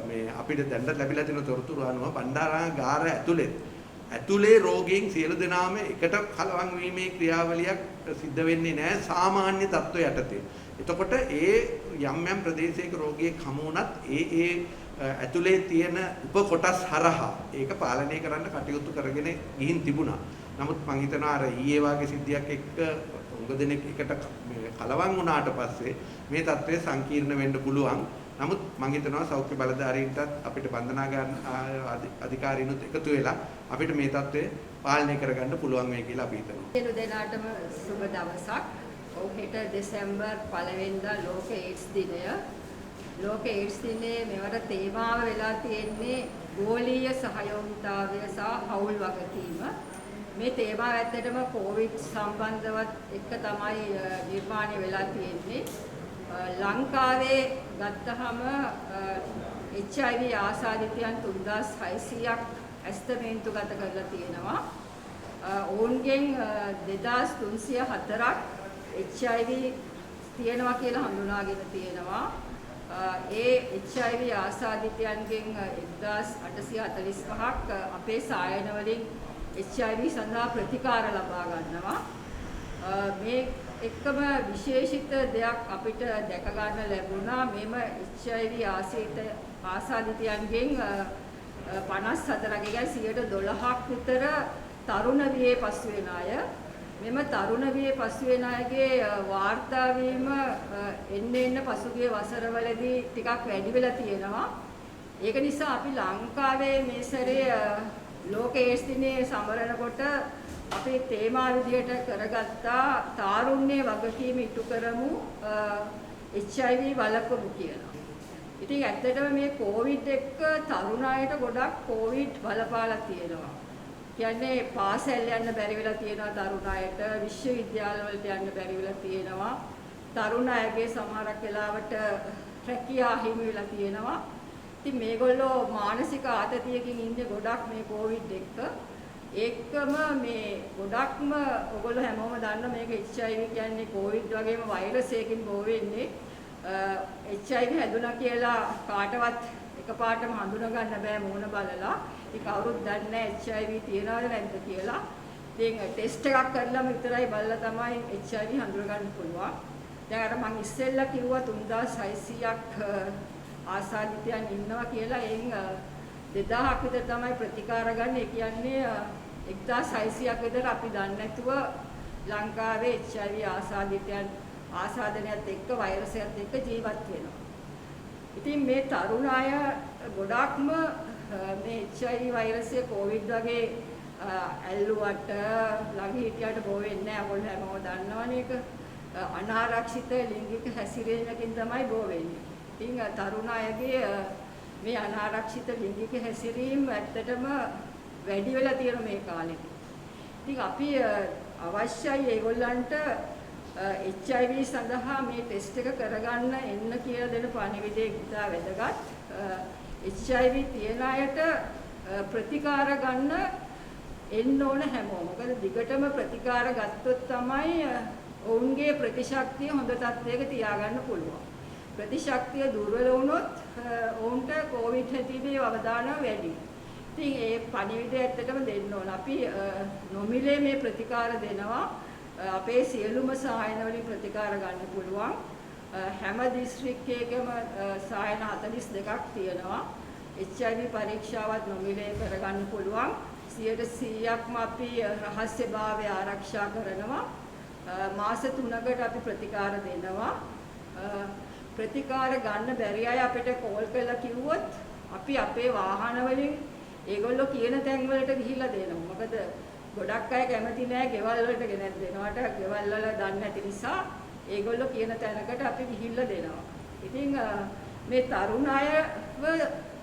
මේ අපිට දැන් ලැබිලා තියෙන තොරතුරු අනුව බණ්ඩාරාගාර ඇතුලේ රෝගීන් සියලු දෙනාම එකට කලවම් වීමේ ක්‍රියාවලියක් සිද්ධ වෙන්නේ නැහැ සාමාන්‍ය තත්ත්වය යටතේ. එතකොට ඒ යම් ප්‍රදේශයක රෝගියෙක් හමු වුණත් ඒ ඇතුලේ තියෙන උපකොටස් හරහා ඒක පාලනය කරන්න කටයුතු කරගෙන ගිහින් තිබුණා. නමුත් මම හිතනවා අර ඊයේ වාගේ සිද්ධියක් එක්ක උඟ දෙනෙක් එකට කලවම් වුණාට පස්සේ මේ තත්ත්වය සංකීර්ණ වෙන්න පුළුවන්. නමුත් මම හිතනවා සෞඛ්‍ය බලධාරීන්ටත් අපිට බන්ධනාගාර අධිකාරීනුත් එකතු වෙලා අපිට මේ තත්ත්වය පාලනය කරගන්න පුළුවන් වෙයි කියලා අපි හිතනවා. සියලු දෙනාටම සුබ දවසක්. හෙට දෙසැම්බර් 1 වෙනිදා ලෝක ඒඩ්ස් දිනය. ලෝක ඒඩ්ස් දිනයේ මෙවර තේමාව වෙලා තියෙන්නේ ගෝලීය සහයෝගීතාවය සහ හවුල් වගකීම. මේ තේමාව ඇත්තටම කොවිඩ් සම්බන්ධවත් එක්ක තමයි නිර්මාණය වෙලා තියෙන්නේ. ලංකාවේ ගත්තහම HIV ආසාදිතයන් 3600ක් ඇස්තමේන්තුගත කරලා තියෙනවා. ඔවුන්ගෙන් 2304ක් HIV තියෙනවා කියලා හඳුනාගෙන තියෙනවා. ඒ HIV ආසාදිතයන්ගෙන් 1845ක් අපේ සායන වලින් HIV සඳහා ප්‍රතිකාර ලබා ගන්නවා. මේ එකම විශේෂිත දෙයක් අපිට දැක ගන්න ලැබුණා. මෙම HIV ආසාදිතයන්ගෙන් 54ක 12ක් විතර තරුණ වියේ පසු වෙන අය. මෙම තරුණ වියේ පසු වෙන අයගේ වාර්තා වීම එන්න පසුගිය වසරවලදී ටිකක් වැඩි වෙලා තියෙනවා. ඒක නිසා අපි ලංකාවේ මේ සැරේ ලෝක ඒඩ්ස් දිනේ සමරනකොට අපි තේමා විදියට කරගත්තා තාරුණ්‍ය වගකීම ඉටු කරමු HIV වළක්වමු කියලා. ඉතින් ඇත්තටම මේ කොවිඩ් එක්ක තරුණ අයට ගොඩක් කොවිඩ් බලපාලා තියෙනවා. කියන්නේ පාසල් යන්න බැරි වෙලා තියෙනවා තරුණ අයට, විශ්වවිද්‍යාල වලට යන්න බැරි වෙලා තියෙනවා. තරුණ අයගේ සමහරක් වෙලාවට රැකියා හිමි වෙලා තියෙනවා. ඉතින් මේගොල්ලෝ මානසික ආතතියකින් ඉන්නේ ගොඩක් මේ කොවිඩ් එක්ක. ඒකම මේ ගොඩක්ම ඔයගොල්ලෝ හැමෝම දන්න මේක HIV කියන්නේ කොවිඩ් වගේම වෛරස් එකකින් බෝ වෙන්නේ. HIV හැදුනා කියලා කාටවත් එකපාරටම හඳුනා ගන්න බෑ මූණ බලලා. ඒ කවුරුත් දන්නේ නැහැ HIV තියනවද නැද්ද කියලා. ඉතින් ටෙස්ට් එකක් කරලාම විතරයි බලලා තමයි HIV හඳුනා ගන්න පුළුවන්. දැන් අර මම ඉස්සෙල්ලා කිව්වා 3600ක් ආසාදිතයන් ඉන්නවා කියලා. එයින් 2000ක් විතර තමයි ප්‍රතිකාර ගන්න. ඒ කියන්නේ 1600ක් විතර අපි දන්නේ නැතුව ලංකාවේ HIV ආසාදිතයන් ආසාදනයත් එක්ක වෛරසයත් එක්ක ජීවත් වෙනවා. ඉතින් මේ තරුණ අය ගොඩක්ම මේ HIV වෛරසය කොවිඩ් වගේ ඇල්ලුවට ළඟ හිටියට බෝ වෙන්නේ නැහැ. ඔයගොල්ලෝ හැමෝම දන්නවනේ ඒක. අනාරක්ෂිත ලිංගික හැසිරීමකින් තමයි බෝ වෙන්නේ. ඉතින් තරුණ අයගේ මේ අනාරක්ෂිත ලිංගික හැසිරීම ඇත්තටම වැඩි වෙලා තියෙන මේ කාලෙදී. ඉතින් අපි අවශ්‍යයි ඒගොල්ලන්ට HIV සඳහා මේ ටෙස්ට් එක කරගන්න එන්න කියලා දෙන පණිවිඩය ඉතා වැදගත්. HIV තියෙන අයට ප්‍රතිකාර ගන්න එන්න ඕන හැමෝම. මොකද දිගටම ප්‍රතිකාර ගත්තොත් තමයි ඔවුන්ගේ ප්‍රතිශක්තිය හොඳ තත්ත්වයක තියාගන්න පුළුවන්. ප්‍රතිශක්තිය දුර්වල වුණොත් ඔවුන්ට කොවිඩ් හැදීමේ අවදානම වැඩි. ඉතින් ඒ පණිවිඩය ඇත්තටම දෙන්න ඕන. අපි නොමිලේ මේ ප්‍රතිකාර දෙනවා. අපේ සියලුම සායන වලින් ප්‍රතිකාර ගන්න පුළුවන්. හැම දිස්ත්‍රික්කයකම සායන 42ක් තියෙනවා. HIV පරීක්ෂාවත් නොමිලේ කරගන්න පුළුවන්. 100%ක්ම අපි රහස්‍යභාවය ආරක්ෂා කරනවා. මාස 3කට අපි ප්‍රතිකාර දෙනවා. ප්‍රතිකාර ගන්න බැරි අය අපිට කෝල් කරලා කිව්වොත් අපි අපේ වාහන වලින් ඒගොල්ලෝ කියන තැන් වලට ගිහිල්ලා දෙනවා. මොකද ගොඩක් අය කැමති නෑ ගෙවල් වලට ගෙනත් දෙනවට. ගෙවල් වල දන්නේ නැති නිසා ඒගොල්ලෝ කියන තැනකට අපි ගිහිල්ලා දෙනවා. ඉතින් මේ තරුණ අයව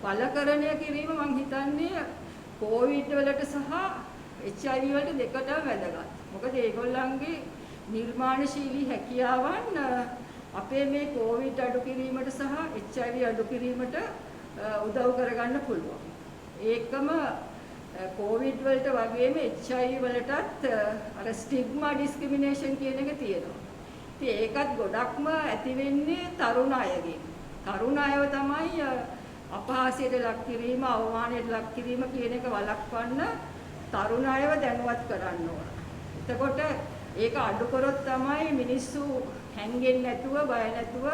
බලකරණය කිරීම මම හිතන්නේ කොවිඩ් වලට සහ HIV වලට දෙකටම වැදගත්. මොකද ඒගොල්ලන්ගේ නිර්මාණශීලී හැකියාවන් අපේ මේ කොවිඩ් අඩු කිරීමට සහ HIV අඩු කිරීමට උදව් කරගන්න පුළුවන්. ඒකම කොවිඩ් වලට වගේම HIV වලටත් අර ස්ටිග්මා ඩිස්ක්‍රිමිනේෂන් කියන එක තියෙනවා. ඉතින් ඒකත් ගොඩක්ම ඇති වෙන්නේ තරුණ අයගෙන්. තරුණ අයව තමයි අපහාසයට ලක් කිරීම, අවමානයට ලක් කිරීම කියන එක වළක්වන්න තරුණ අයව දැනුවත් කරන්න ඕන. එතකොට ඒක අඩු කරොත් තමයි මිනිස්සු හැංගෙන්නේ නැතුව, බය නැතුව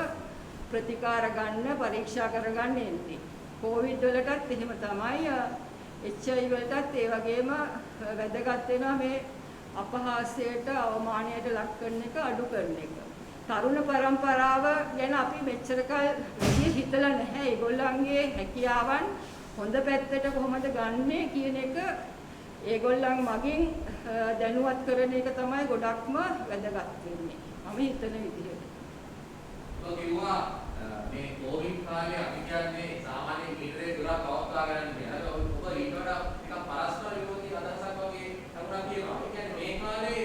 ප්‍රතිකාර ගන්න, පරීක්ෂා කරගන්න එන්නේ. කොවිඩ් වලටත් එහෙම තමයි. HIV වලටත් ඒ වගේම වැදගත් වෙනවා මේ අපහාසයට, අවමානයට ලක් කරන එක අඩු කරන එක. තරුණ පරම්පරාව ගැන අපි මෙච්චර කල් වැඩි හිතලා නැහැ. ඒගොල්ලන්ගේ හැකියාවන් හොඳ පැත්තට කොහොමද ගන්නෙ කියන එක ඒගොල්ලන් මගින් දැනුවත් කරන එක තමයි ගොඩක්ම වැදගත් වෙන්නේ. මම හිතන විදිහට. ඔබ කිව්වා මේ කොවිඩ් කාලේ අපි කියන්නේ සාමාන්‍ය මීටරේ දුරක් පවත්වා ගන්න කියලා. ඔබ ඊට වඩා ටිකක් පරස්පර විරෝධී අදහසක් වගේ කරුණා කියනවා. ඒ කියන්නේ මේ කාලේ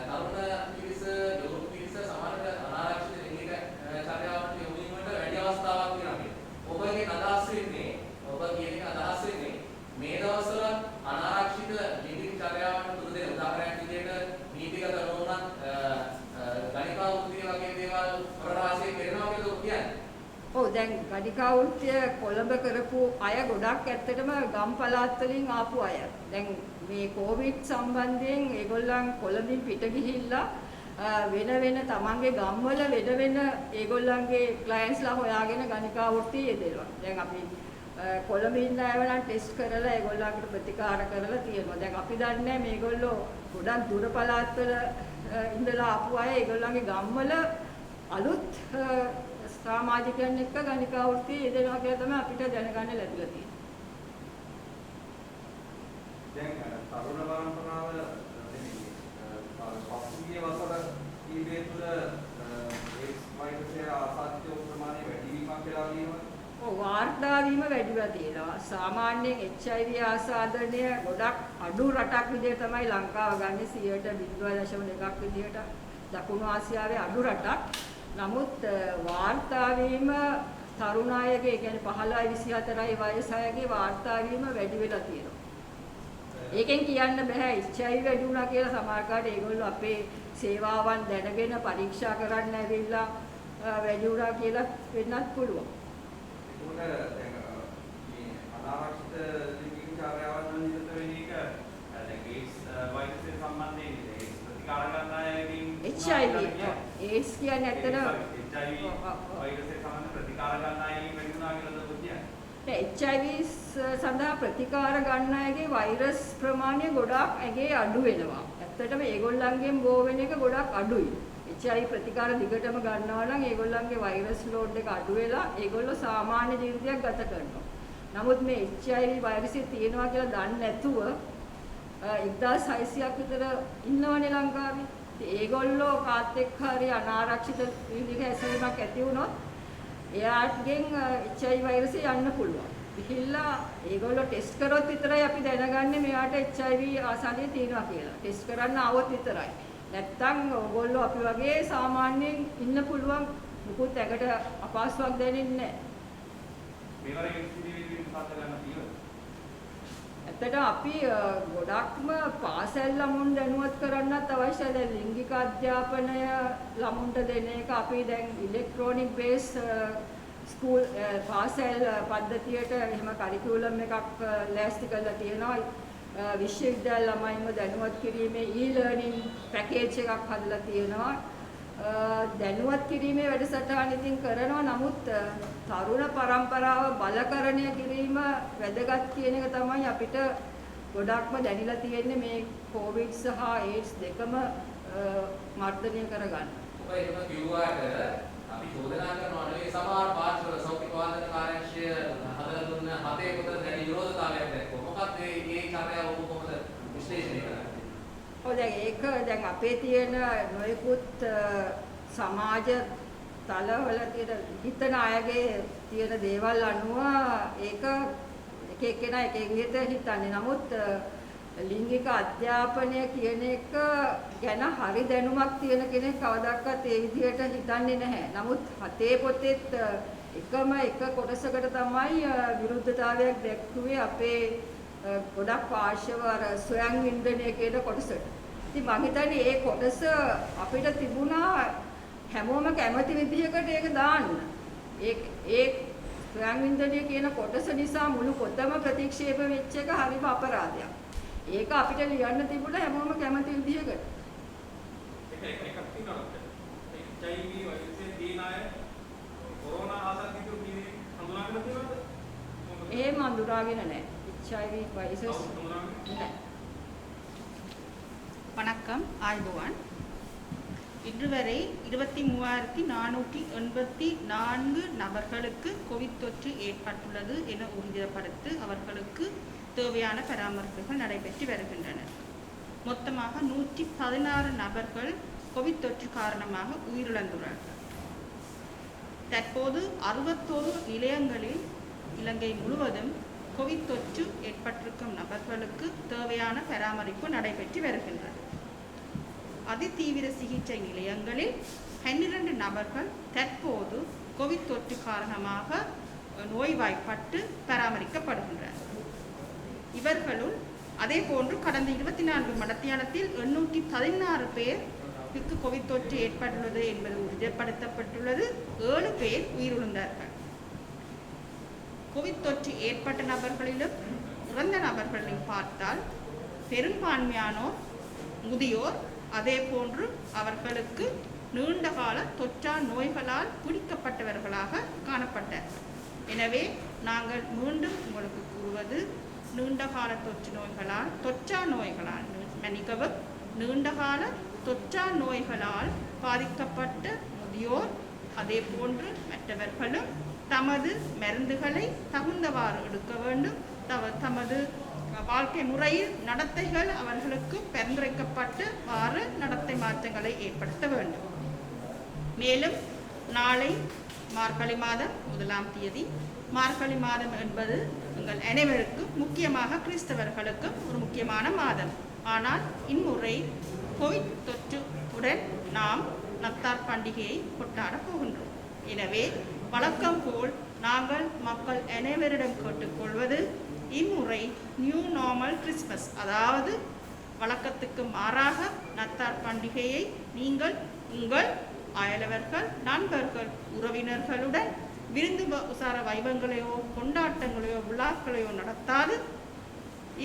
තරුණ පිරිස, යුවක පිරිස සමහරට අනාරක්ෂිත ලිංගික චර්යාවන්ට යොමු වීමට වැඩි අවස්ථාවක් තියෙනවා. ඔබගේ අදහස් වෙන්නේ, ඔබ කියන අදහස් වෙන්නේ මේ දවස්වල අනාරක්ෂිත ලිංගික චර්යාවන්ට දුර දෙන උදාහරණයක් විදිහට නීතිගත නොවුනත් ගණිකා වෘත්තිය වගේ දේවල් ප්‍රකාශය කරනවා කියලා ඔබ කියන්නේ. ඔව් දැන් ගණිකා වෘත්තිය කොළඹ කරපු අය ගොඩක් ඇත්තටම ගම් පළාත් වලින් ආපු අය. දැන් මේ කොවිඩ් සම්බන්ධයෙන් ඒගොල්ලන් කොළඹින් පිට ගිහිල්ලා වෙන වෙන තමන්ගේ ගම්වල වෙන ඒගොල්ලන්ගේ ක්ලයන්ට්ස්ලා හොයාගෙන ගණිකා වෘත්තිය යෙදෙනවා. දැන් අපි කොළඹ ඉන්න අයව නම් ටෙස්ට් කරලා ඒගොල්ලන්ට ප්‍රතිකාර කරලා තියෙනවා. දැන් අපි දන්නේ මේගොල්ලෝ ගොඩක් දුර පළාත්වල ඉඳලා ආපු අය ඒගොල්ලන්ගේ ගම්වල අලුත් සමාජිකයන් එක්ක ගණිකා වෘත්තිය යෙදෙනවා කියලා තමයි අපිට දැනගන්න ලැබිලා තියෙන්නේ. දැන් තරුණ පරම්පරාව පසුගිය වසර කීපය තුළ ඒඩ්ස් වෛරසය ආසාදිත ප්‍රමාණය වැඩි වීමක් වෙලා තියෙනවා. ඔව් වාර්තා වීම වැඩිලා තියෙනවා. සාමාන්‍යයෙන් HIV ආසාදනය ගොඩක් අඩු රටක් විදිහට තමයි ලංකාව ගන්නේ 0.02ක් විදිහට. දකුණු ආසියාවේ අඩු රටක්. නමුත් වාර්තා වීම තරුණ අයගේ කියන්නේ 15යි 24යි වයස අයගේ වාර්තා වීම වැඩි වෙලා තියෙනවා. ඒකෙන් කියන්න බෑ HIV වැඩි වුණා කියලා සමහරකට ඒගොල්ලෝ අපේ සේවාවන් දැනගෙන පරීක්ෂා කරන්න ඇවිල්ලා වැඩි වුණා කියලා වෙන්නත් පුළුවන්. ඒකට දැන් මේ අනාරක්ෂිත ලිංගික චර්යාවන් වල නිරත වෙන එක දැන් ඒඩ්ස් වෛරසය සම්බන්ධයෙන් ඒඩ්ස් ප්‍රතිකාර ගන්න අයගෙන් HIV ඒඩ්ස් කියන්නේ ඇත්තට HIV වෛරසය සම්බන්ධ ප්‍රතිකාර ගන්න අයගෙන් වැඩි වුණා කියලාද කියන්නේ? HIV සඳහා ප්‍රතිකාර ගන්න අයගේ වෛරස් ප්‍රමාණය ගොඩාක් ඇගේ අඩු වෙනවා. ඇත්තටම ඒගොල්ලන්ගෙන් බෝ වෙන එක ගොඩාක් අඩුයි. HIV ප්‍රතිකාර දිගටම ගන්නවා නම් ඒගොල්ලන්ගේ වෛරස් ලෝඩ් එක අඩු වෙලා ඒගොල්ලෝ සාමාන්‍ය ජීවිතයක් ගත කරනවා. නමුත් මේ HIV වෛරසය තියෙනවා කියලා දන්නේ නැතුව 1600ක් විතර ඉන්නවනේ ලංකාවේ. ඉතින් ඒගොල්ලෝ කාත් එක්ක හරි අනාරක්ෂිත ලිංගික හැසිරීමක් ඇති වුණොත් එයාගෙන් HIV වෛරසය යන්න පුළුවන්. ගිහිල්ලා ඒගොල්ලෝ ටෙස්ට් කරොත් විතරයි අපි දැනගන්නේ මෙයාට HIV ආසාදනය තියෙනවා කියලා. ටෙස්ට් කරන්න આવොත් විතරයි. නැත්තම් ඕගොල්ලෝ අපි වගේ සාමාන්‍යයෙන් ඉන්න පුළුවන් මුකුත් ඇඟට අපහසුයක් දැනෙන්නේ නැහැ. මේවරේ ඉතිරි පාත ගන්න තියෙනවා. ඇත්තට අපි ගොඩක්ම පාසල් ළමුන් දැනුවත් කරන්නත් අවශ්‍යයි. දැන් ලිංගික අධ්‍යාපනය ළමුන්ට දෙන එක අපි දැන් ඉලෙක්ට්‍රොනික බේස් ස්කූල් පාසල් පද්ධතියට එහෙම කරිකියුලම් එකක් ලෑස්ති කරලා තියෙනවා. විශ්වවිද්‍යාල ළමයින්ව දැනුවත් කිරීමේ e-learning package එකක් හදලා තියෙනවා. දැනුවත් කිරීමේ වැඩසටහන ඉතින් කරනවා. නමුත් තරුණ පරම්පරාව බලකරණය කිරීම වැදගත් කියන එක තමයි අපිට ගොඩක්ම දැනিলা තියෙන්නේ මේ කොවිඩ් සහ ඒඩ්ස් දෙකම මර්ධනය කරගන්න. ඔබ එහෙම කිව්වාට අපි චෝදනා කරනවා නෙවෙයි සමහර පාර්ශ්ව සෞඛ්‍ය පාලන කාර්යාංශය හදලා දුන්න හතේ පොතේ දැඩි විරෝධතාවයක් දැක්වුවා. මොකක්ද මේ චර්යාව ඔබ කොහොමද විශ්ලේෂණය කරන්නේ? ඔව් දැන් අපේ තියෙන නොයෙකුත් සමාජ තලවල තියෙන හිතන අයගේ තියෙන දේවල් අනුව ඒක එක එක්කෙනා එක එක විදිහට හිතන්නේ. නමුත් ලිංගික අධ්‍යාපනය කියන එක ගැන හරි දැනුමක් තියෙන කෙනෙක් කවදාවත් ඒ විදිහට හිතන්නේ නැහැ. නමුත් හතේ පොතේත් එකම එක කොටසකට තමයි විරුද්ධතාවයක් දැක්ුවේ අපේ ගොඩක් පාර්ශව අර ස්වයං වින්දනය කියන කොටසට. ඉතින් මම හිතන්නේ ඒ කොටස අපිට තිබුණා හැමෝම කැමති විදිහකට ඒක දාන්න. ඒ ස්වයං වින්දනය කියන කොටස නිසා මුළු පොතම ප්‍රතික්ෂේප වෙච්ච එක හරිම අපරාධයක්. ඒක අපිට ලියන්න තිබුණා හැමෝම කැමති විදිහකට. එකක් තියෙනවා. HIV වෛරසය තියෙන අය කොරෝනා ආසාදිත කීනේ හඳුනාගෙන තියෙනවද? එහෙම හඳුනාගෙන නැහැ. HIV වෛරසස් නැහැ. வணக்கம் ஆய்பவான் இன்று வரை 23,484 நபர்களுக்கு கோவிட் தொற்று ஏற்பட்டுள்ளது என உறுதிப்படுத்தி அவர்களுக்கு தேவையான பராமரிப்புகள் நடைபெற்று வருகின்றன. மொத்தமாக 116 நபர்கள் கோவிட் தொற்று காரணமாக உயிரிழந்துள்ளார்கள். தற்போது 61 நிலையங்களில் இலங்கை முழுவதும் கோவிட் தொற்று ஏற்பட்டிருக்கும் நபர்களுக்கு தேவையான பராமரிப்பு நடைபெற்று வருகின்றது. அதிதீவிர சிகிச்சை நிலையங்களில் 12 நபர்கள் தற்போது கோவிட் தொற்று காரணமாக நோய்வாய்ப்பட்டு பராமரிக்கப்படுகின்றனர். இவர்களுள் அதே போன்று கடந்த 24 மணித்தியாலத்தில் 816 பேருக்கு கோவிட் தொற்று ஏற்பட்டுள்ளது என்பது உறுதிப்படுத்தப்பட்டுள்ளது. 7 பேர் உயிரிழந்தார்கள். கோவிட் தொற்று ஏற்பட்ட நபர்களிலும் இறந்த நபர்களையும் பார்த்தால் பெரும்பான்மையானோர் முதியோர், அதே போன்று அவர்களுக்கு நீண்டகால தொற்றா நோய்களால் பிடிக்கப்பட்டவர்களாக காணப்பட்டார்கள். எனவே நாங்கள் மீண்டும் உங்களுக்கு கூறுவது, நீண்டகால தொற்றா நோய்களால் நீண்டகால தொற்றா நோய்களால் பாதிக்கப்பட்ட முதியோர், அதே போன்று மற்றவர்களும் தமது மருந்துகளை தகுந்தவாறு எடுக்க வேண்டும். தமது வாழ்க்கை முறையில் நடத்தைகள் அவர்களுக்கு பரிந்துரைக்கப்பட்டவாறு நடத்தை மாற்றங்களை ஏற்படுத்த வேண்டும். மேலும் நாளை மார்கழி மாதம் 1ஆம் தேதி. மார்கழி மாதம் என்பது எங்கள் அனைவருக்கும், முக்கியமாக கிறிஸ்தவர்களுக்கும் ஒரு முக்கியமான மாதம். ஆனால் இம்முறை கோவிட் தொற்றுடன் நாம் நத்தார் பண்டிகையை கொண்டாடப் போகின்றோம். எனவே வழக்கம் போல் நாங்கள் மக்கள் அனைவரிடம் கேட்டுக்கொள்வது, இம்முறை நியூ நார்மல் கிறிஸ்மஸ், அதாவது வழக்கத்துக்கு மாறாக நத்தார் பண்டிகையை நீங்கள் உங்கள் அயலவர்கள், நண்பர்கள், உறவினர்களுடன் விருந்து உசார வைபங்களையோ கொண்டாட்டங்களையோ விழாக்களையோ நடத்தாது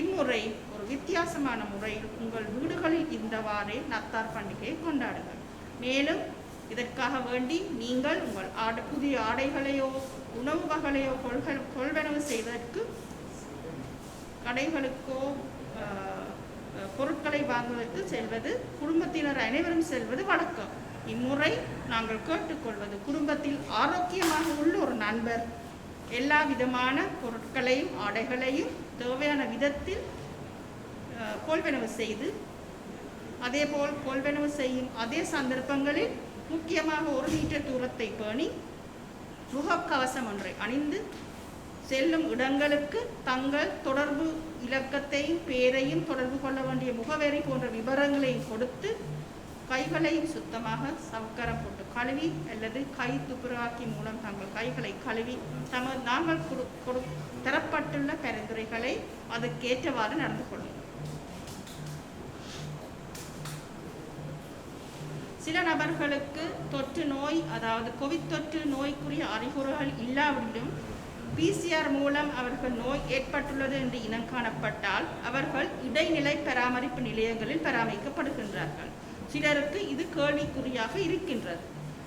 இம்முறை ஒரு வித்தியாசமான முறையில் உங்கள் வீடுகளில் இருந்தவாறே நத்தார் பண்டிகையை கொண்டாடுங்கள். மேலும் இதற்காக வேண்டி நீங்கள் உங்கள் புதிய ஆடைகளையோ உணவு வகைகளையோ கொள்வனவு செய்வதற்கு கடைகளுக்கோ பொருட்களை வாங்குவதற்கு செல்வது, குடும்பத்தினர் அனைவரும் செல்வது வழக்கம். இம்முறை நாங்கள் கேட்டுக்கொள்வது, குடும்பத்தில் ஆரோக்கியமாக உள்ள ஒரு நண்பர் எல்லா விதமான பொருட்களையும் ஆடைகளையும் தேவையான விதத்தில் கொள்வனவு செய்து, அதேபோல் கொள்வனவு செய்யும் அதே சந்தர்ப்பங்களில் முக்கியமாக 1 மீட்டர் தூரத்தை பேணி முகக்கவசம் ஒன்றை அணிந்து செல்லும் இடங்களுக்கு தங்கள் தொடர்பு இலக்கத்தையும் பேரையும் தொடர்பு கொள்ள வேண்டிய முகவரி போன்ற விவரங்களையும் கொடுத்து கைகளையும் சுத்தமாக சவுக்கரம் போட்டு கழுவி அல்லது கை துப்புரவாக்கி மூலம் தங்கள் கைகளை கழுவி நாங்கள் தரப்பட்டுள்ள பரிந்துரைகளை அதுக்கேற்றவாறு நடந்து கொள்ளும். சில நபர்களுக்கு தொற்று நோய், அதாவது கோவிட் தொற்று நோய்க்குரிய அறிகுறிகள் இல்லாவிடிலும் PCR மூலம் அவர்கள் நோய் ஏற்பட்டுள்ளது என்று இனம் காணப்பட்டால் அவர்கள் இடைநிலை பராமரிப்பு நிலையங்களில் பராமரிக்கப்படுகின்றார்கள். சிலருக்கு இது கேள்விக்குறியாக இருக்கின்றது.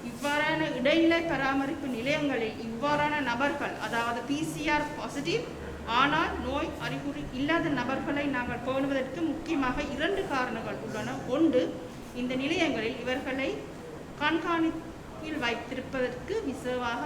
இவ்வாறான இடைநிலை பராமரிப்பு நிலையங்களில் இவ்வாறான நபர்கள், அதாவது PCR பாசிட்டிவ் ஆனால் நோய் அறிகுறி இல்லாத நபர்களை நாங்கள் பேணுவதற்கு முக்கியமாக 2 காரணங்கள் உள்ளன. ஒன்று, இந்த நிலையங்களில் இவர்களை கண்காணிப்பில் வைத்திருப்பதற்கு விசேஷமாக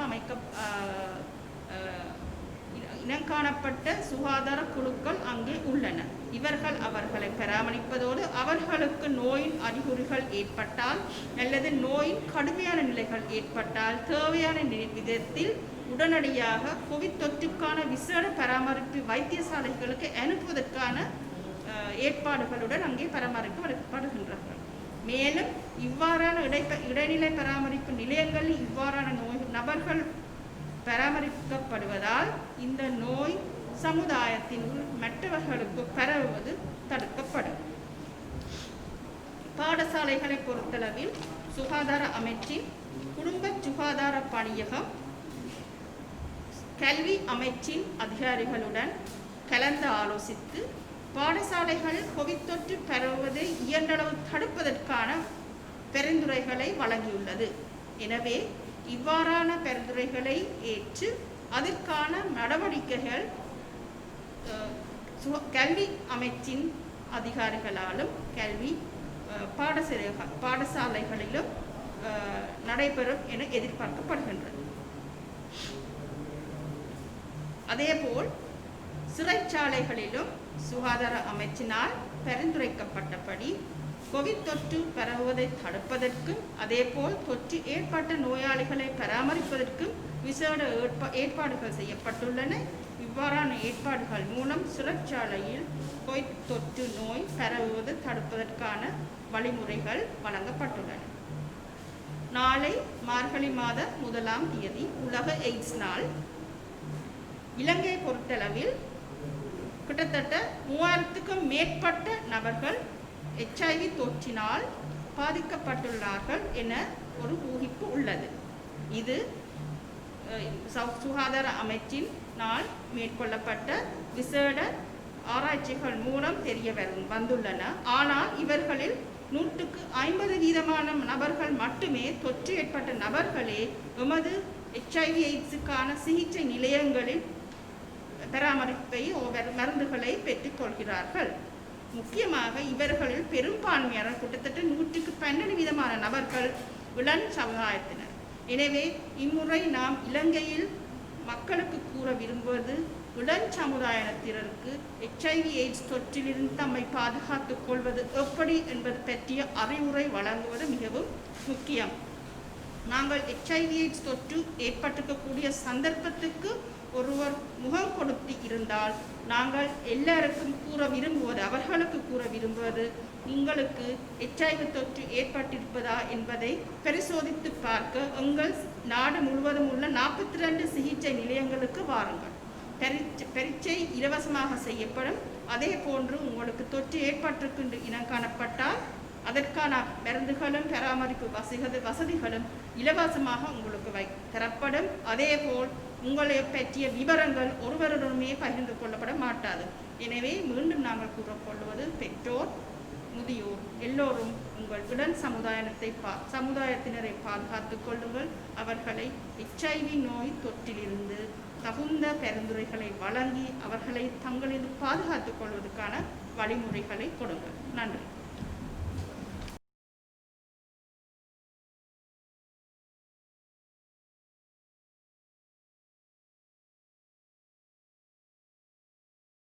இனங்காணப்பட்ட சுகாதார குழுக்கள் அங்கே உள்ளன. இவர்கள் அவர்களை பராமரிப்பதோடு அவர்களுக்கு நோயின் அறிகுறிகள் ஏற்பட்டால் அல்லது நோயின் கடுமையான நிலைகள் ஏற்பட்டால் தேவையான விதத்தில் உடனடியாக கோவிட் தொற்றுக்கான விசேட பராமரிப்பு வைத்தியசாலைகளுக்கு அனுப்புவதற்கான ஏற்பாடுகளுடன் அங்கே பராமரிக்கப்படுகின்றார்கள். மேலும் இவ்வாறான இடைநிலை பராமரிப்பு நிலையங்களில் இவ்வாறான நபர்கள் பராமரிக்கப்படுவதால் இந்த நோய் சமுதாயத்தின் மற்றவர்களுக்கு பரவுவது தடுக்கப்படும். பாடசாலைகளை பொறுத்தளவில் சுகாதார அமைச்சின் குடும்ப சுகாதார பணியகம் கல்வி அமைச்சின் அதிகாரிகளுடன் கலந்து ஆலோசித்து பாடசாலைகளில் கோவிட் தொற்று பரவுவதை இயன்றளவு தடுப்பதற்கான பரிந்துரைகளை வழங்கியுள்ளது. எனவே இவ்வாறான பரிந்துரைகளை ஏற்று அதற்கான நடவடிக்கைகள் கல்வி அமைச்சின் அதிகாரிகளாலும் கல்வி பாடசாலைகளிலும் நடைபெறும் என எதிர்பார்க்கப்படுகின்றது. அதேபோல் சிறைச்சாலைகளிலும் சுகாதார அமைச்சினால் பரிந்துரைக்கப்பட்டபடி கோவிட் தொற்று பரவுவதை தடுப்பதற்கும் அதேபோல் தொற்று ஏற்பட்ட நோயாளிகளை பராமரிப்பதற்கும் விசேட ஏற்பாடுகள் செய்யப்பட்டுள்ளன. இவ்வாறான ஏற்பாடுகள் மூலம் சிறைச்சாலையில் கோவிட் தொற்று நோய் பரவுவதை தடுப்பதற்கான வழிமுறைகள் வழங்கப்பட்டுள்ளன. நாளை மார்கழி மாதம் 1ஆம் தேதி உலக எய்ட்ஸ் நாள். இலங்கை பொறுத்தளவில் கிட்டத்தட்ட 3000க்கும் மேற்பட்ட நபர்கள் HIV தொற்றினால் பாதிக்கப்பட்டுள்ளார்கள் என ஒரு ஊகிப்பு உள்ளது. இது சுகாதார அமைச்சினால் மேற்கொள்ளப்பட்ட விசேட ஆராய்ச்சிகள் மூலம் தெரிய வந்துள்ளன. ஆனால் இவர்களில் 150% நபர்கள் மட்டுமே தொற்று ஏற்பட்ட நபர்களே எமது HIV எய்ட்ஸுக்கான சிகிச்சை நிலையங்களில் பராமரிப்பை மருந்துகளை பெற்றுக்கொள்கிறார்கள். முக்கியமாக இவர்களில் பெரும்பான்மையான கிட்டத்தட்ட 112% நபர்கள் இளம் சமுதாயத்தினர். எனவே இம்முறை நாம் இலங்கையில் மக்களுக்கு கூற விரும்புவது இளம் சமுதாயத்தினருக்கு HIV AIDS தொற்றிலிருந்து தம்மை பாதுகாத்துக் கொள்வது எப்படி என்பது பற்றிய அறிவுரை வழங்குவது மிகவும் முக்கியம். நாங்கள் HIV AIDS தொற்று ஏற்பட்டிருக்கக்கூடிய சந்தர்ப்பத்துக்கு ஒருவர் முகம் கொடுத்து இருந்தால் நாங்கள் எல்லாருக்கும் கூற விரும்புவது, அவர்களுக்கு கூற விரும்புவது, உங்களுக்கு HIV தொற்று ஏற்பட்டிருப்பதா என்பதை பரிசோதித்து பார்க்க எங்கள் நாடு முழுவதும் உள்ள 42 சிகிச்சை நிலையங்களுக்கு வாருங்கள். பரீட்சை இலவசமாக செய்யப்படும். அதே போன்று உங்களுக்கு தொற்று ஏற்பட்டிருக்கின்ற இனம் காணப்பட்டால் அதற்கான மருந்துகளும் பராமரிப்பு வசதிகளும் இலவசமாக உங்களுக்கு தரப்படும். அதேபோல் உங்களை பற்றிய விவரங்கள் ஒருவருடனுமே பகிர்ந்து கொள்ளப்பட மாட்டாது. எனவே மீண்டும் நாங்கள் கூறக்கொள்வது, பெற்றோர், முதியோர் எல்லோரும் உங்கள் இளம் சமுதாயத்தினரை பாதுகாத்துக் கொள்ளுங்கள். அவர்களை HIV நோய் தொற்றிலிருந்து தகுந்த பரிந்துரைகளை வழங்கி அவர்களை தங்களில் பாதுகாத்துக் கொள்வதற்கான வழிமுறைகளை கொடுங்கள். நன்றி.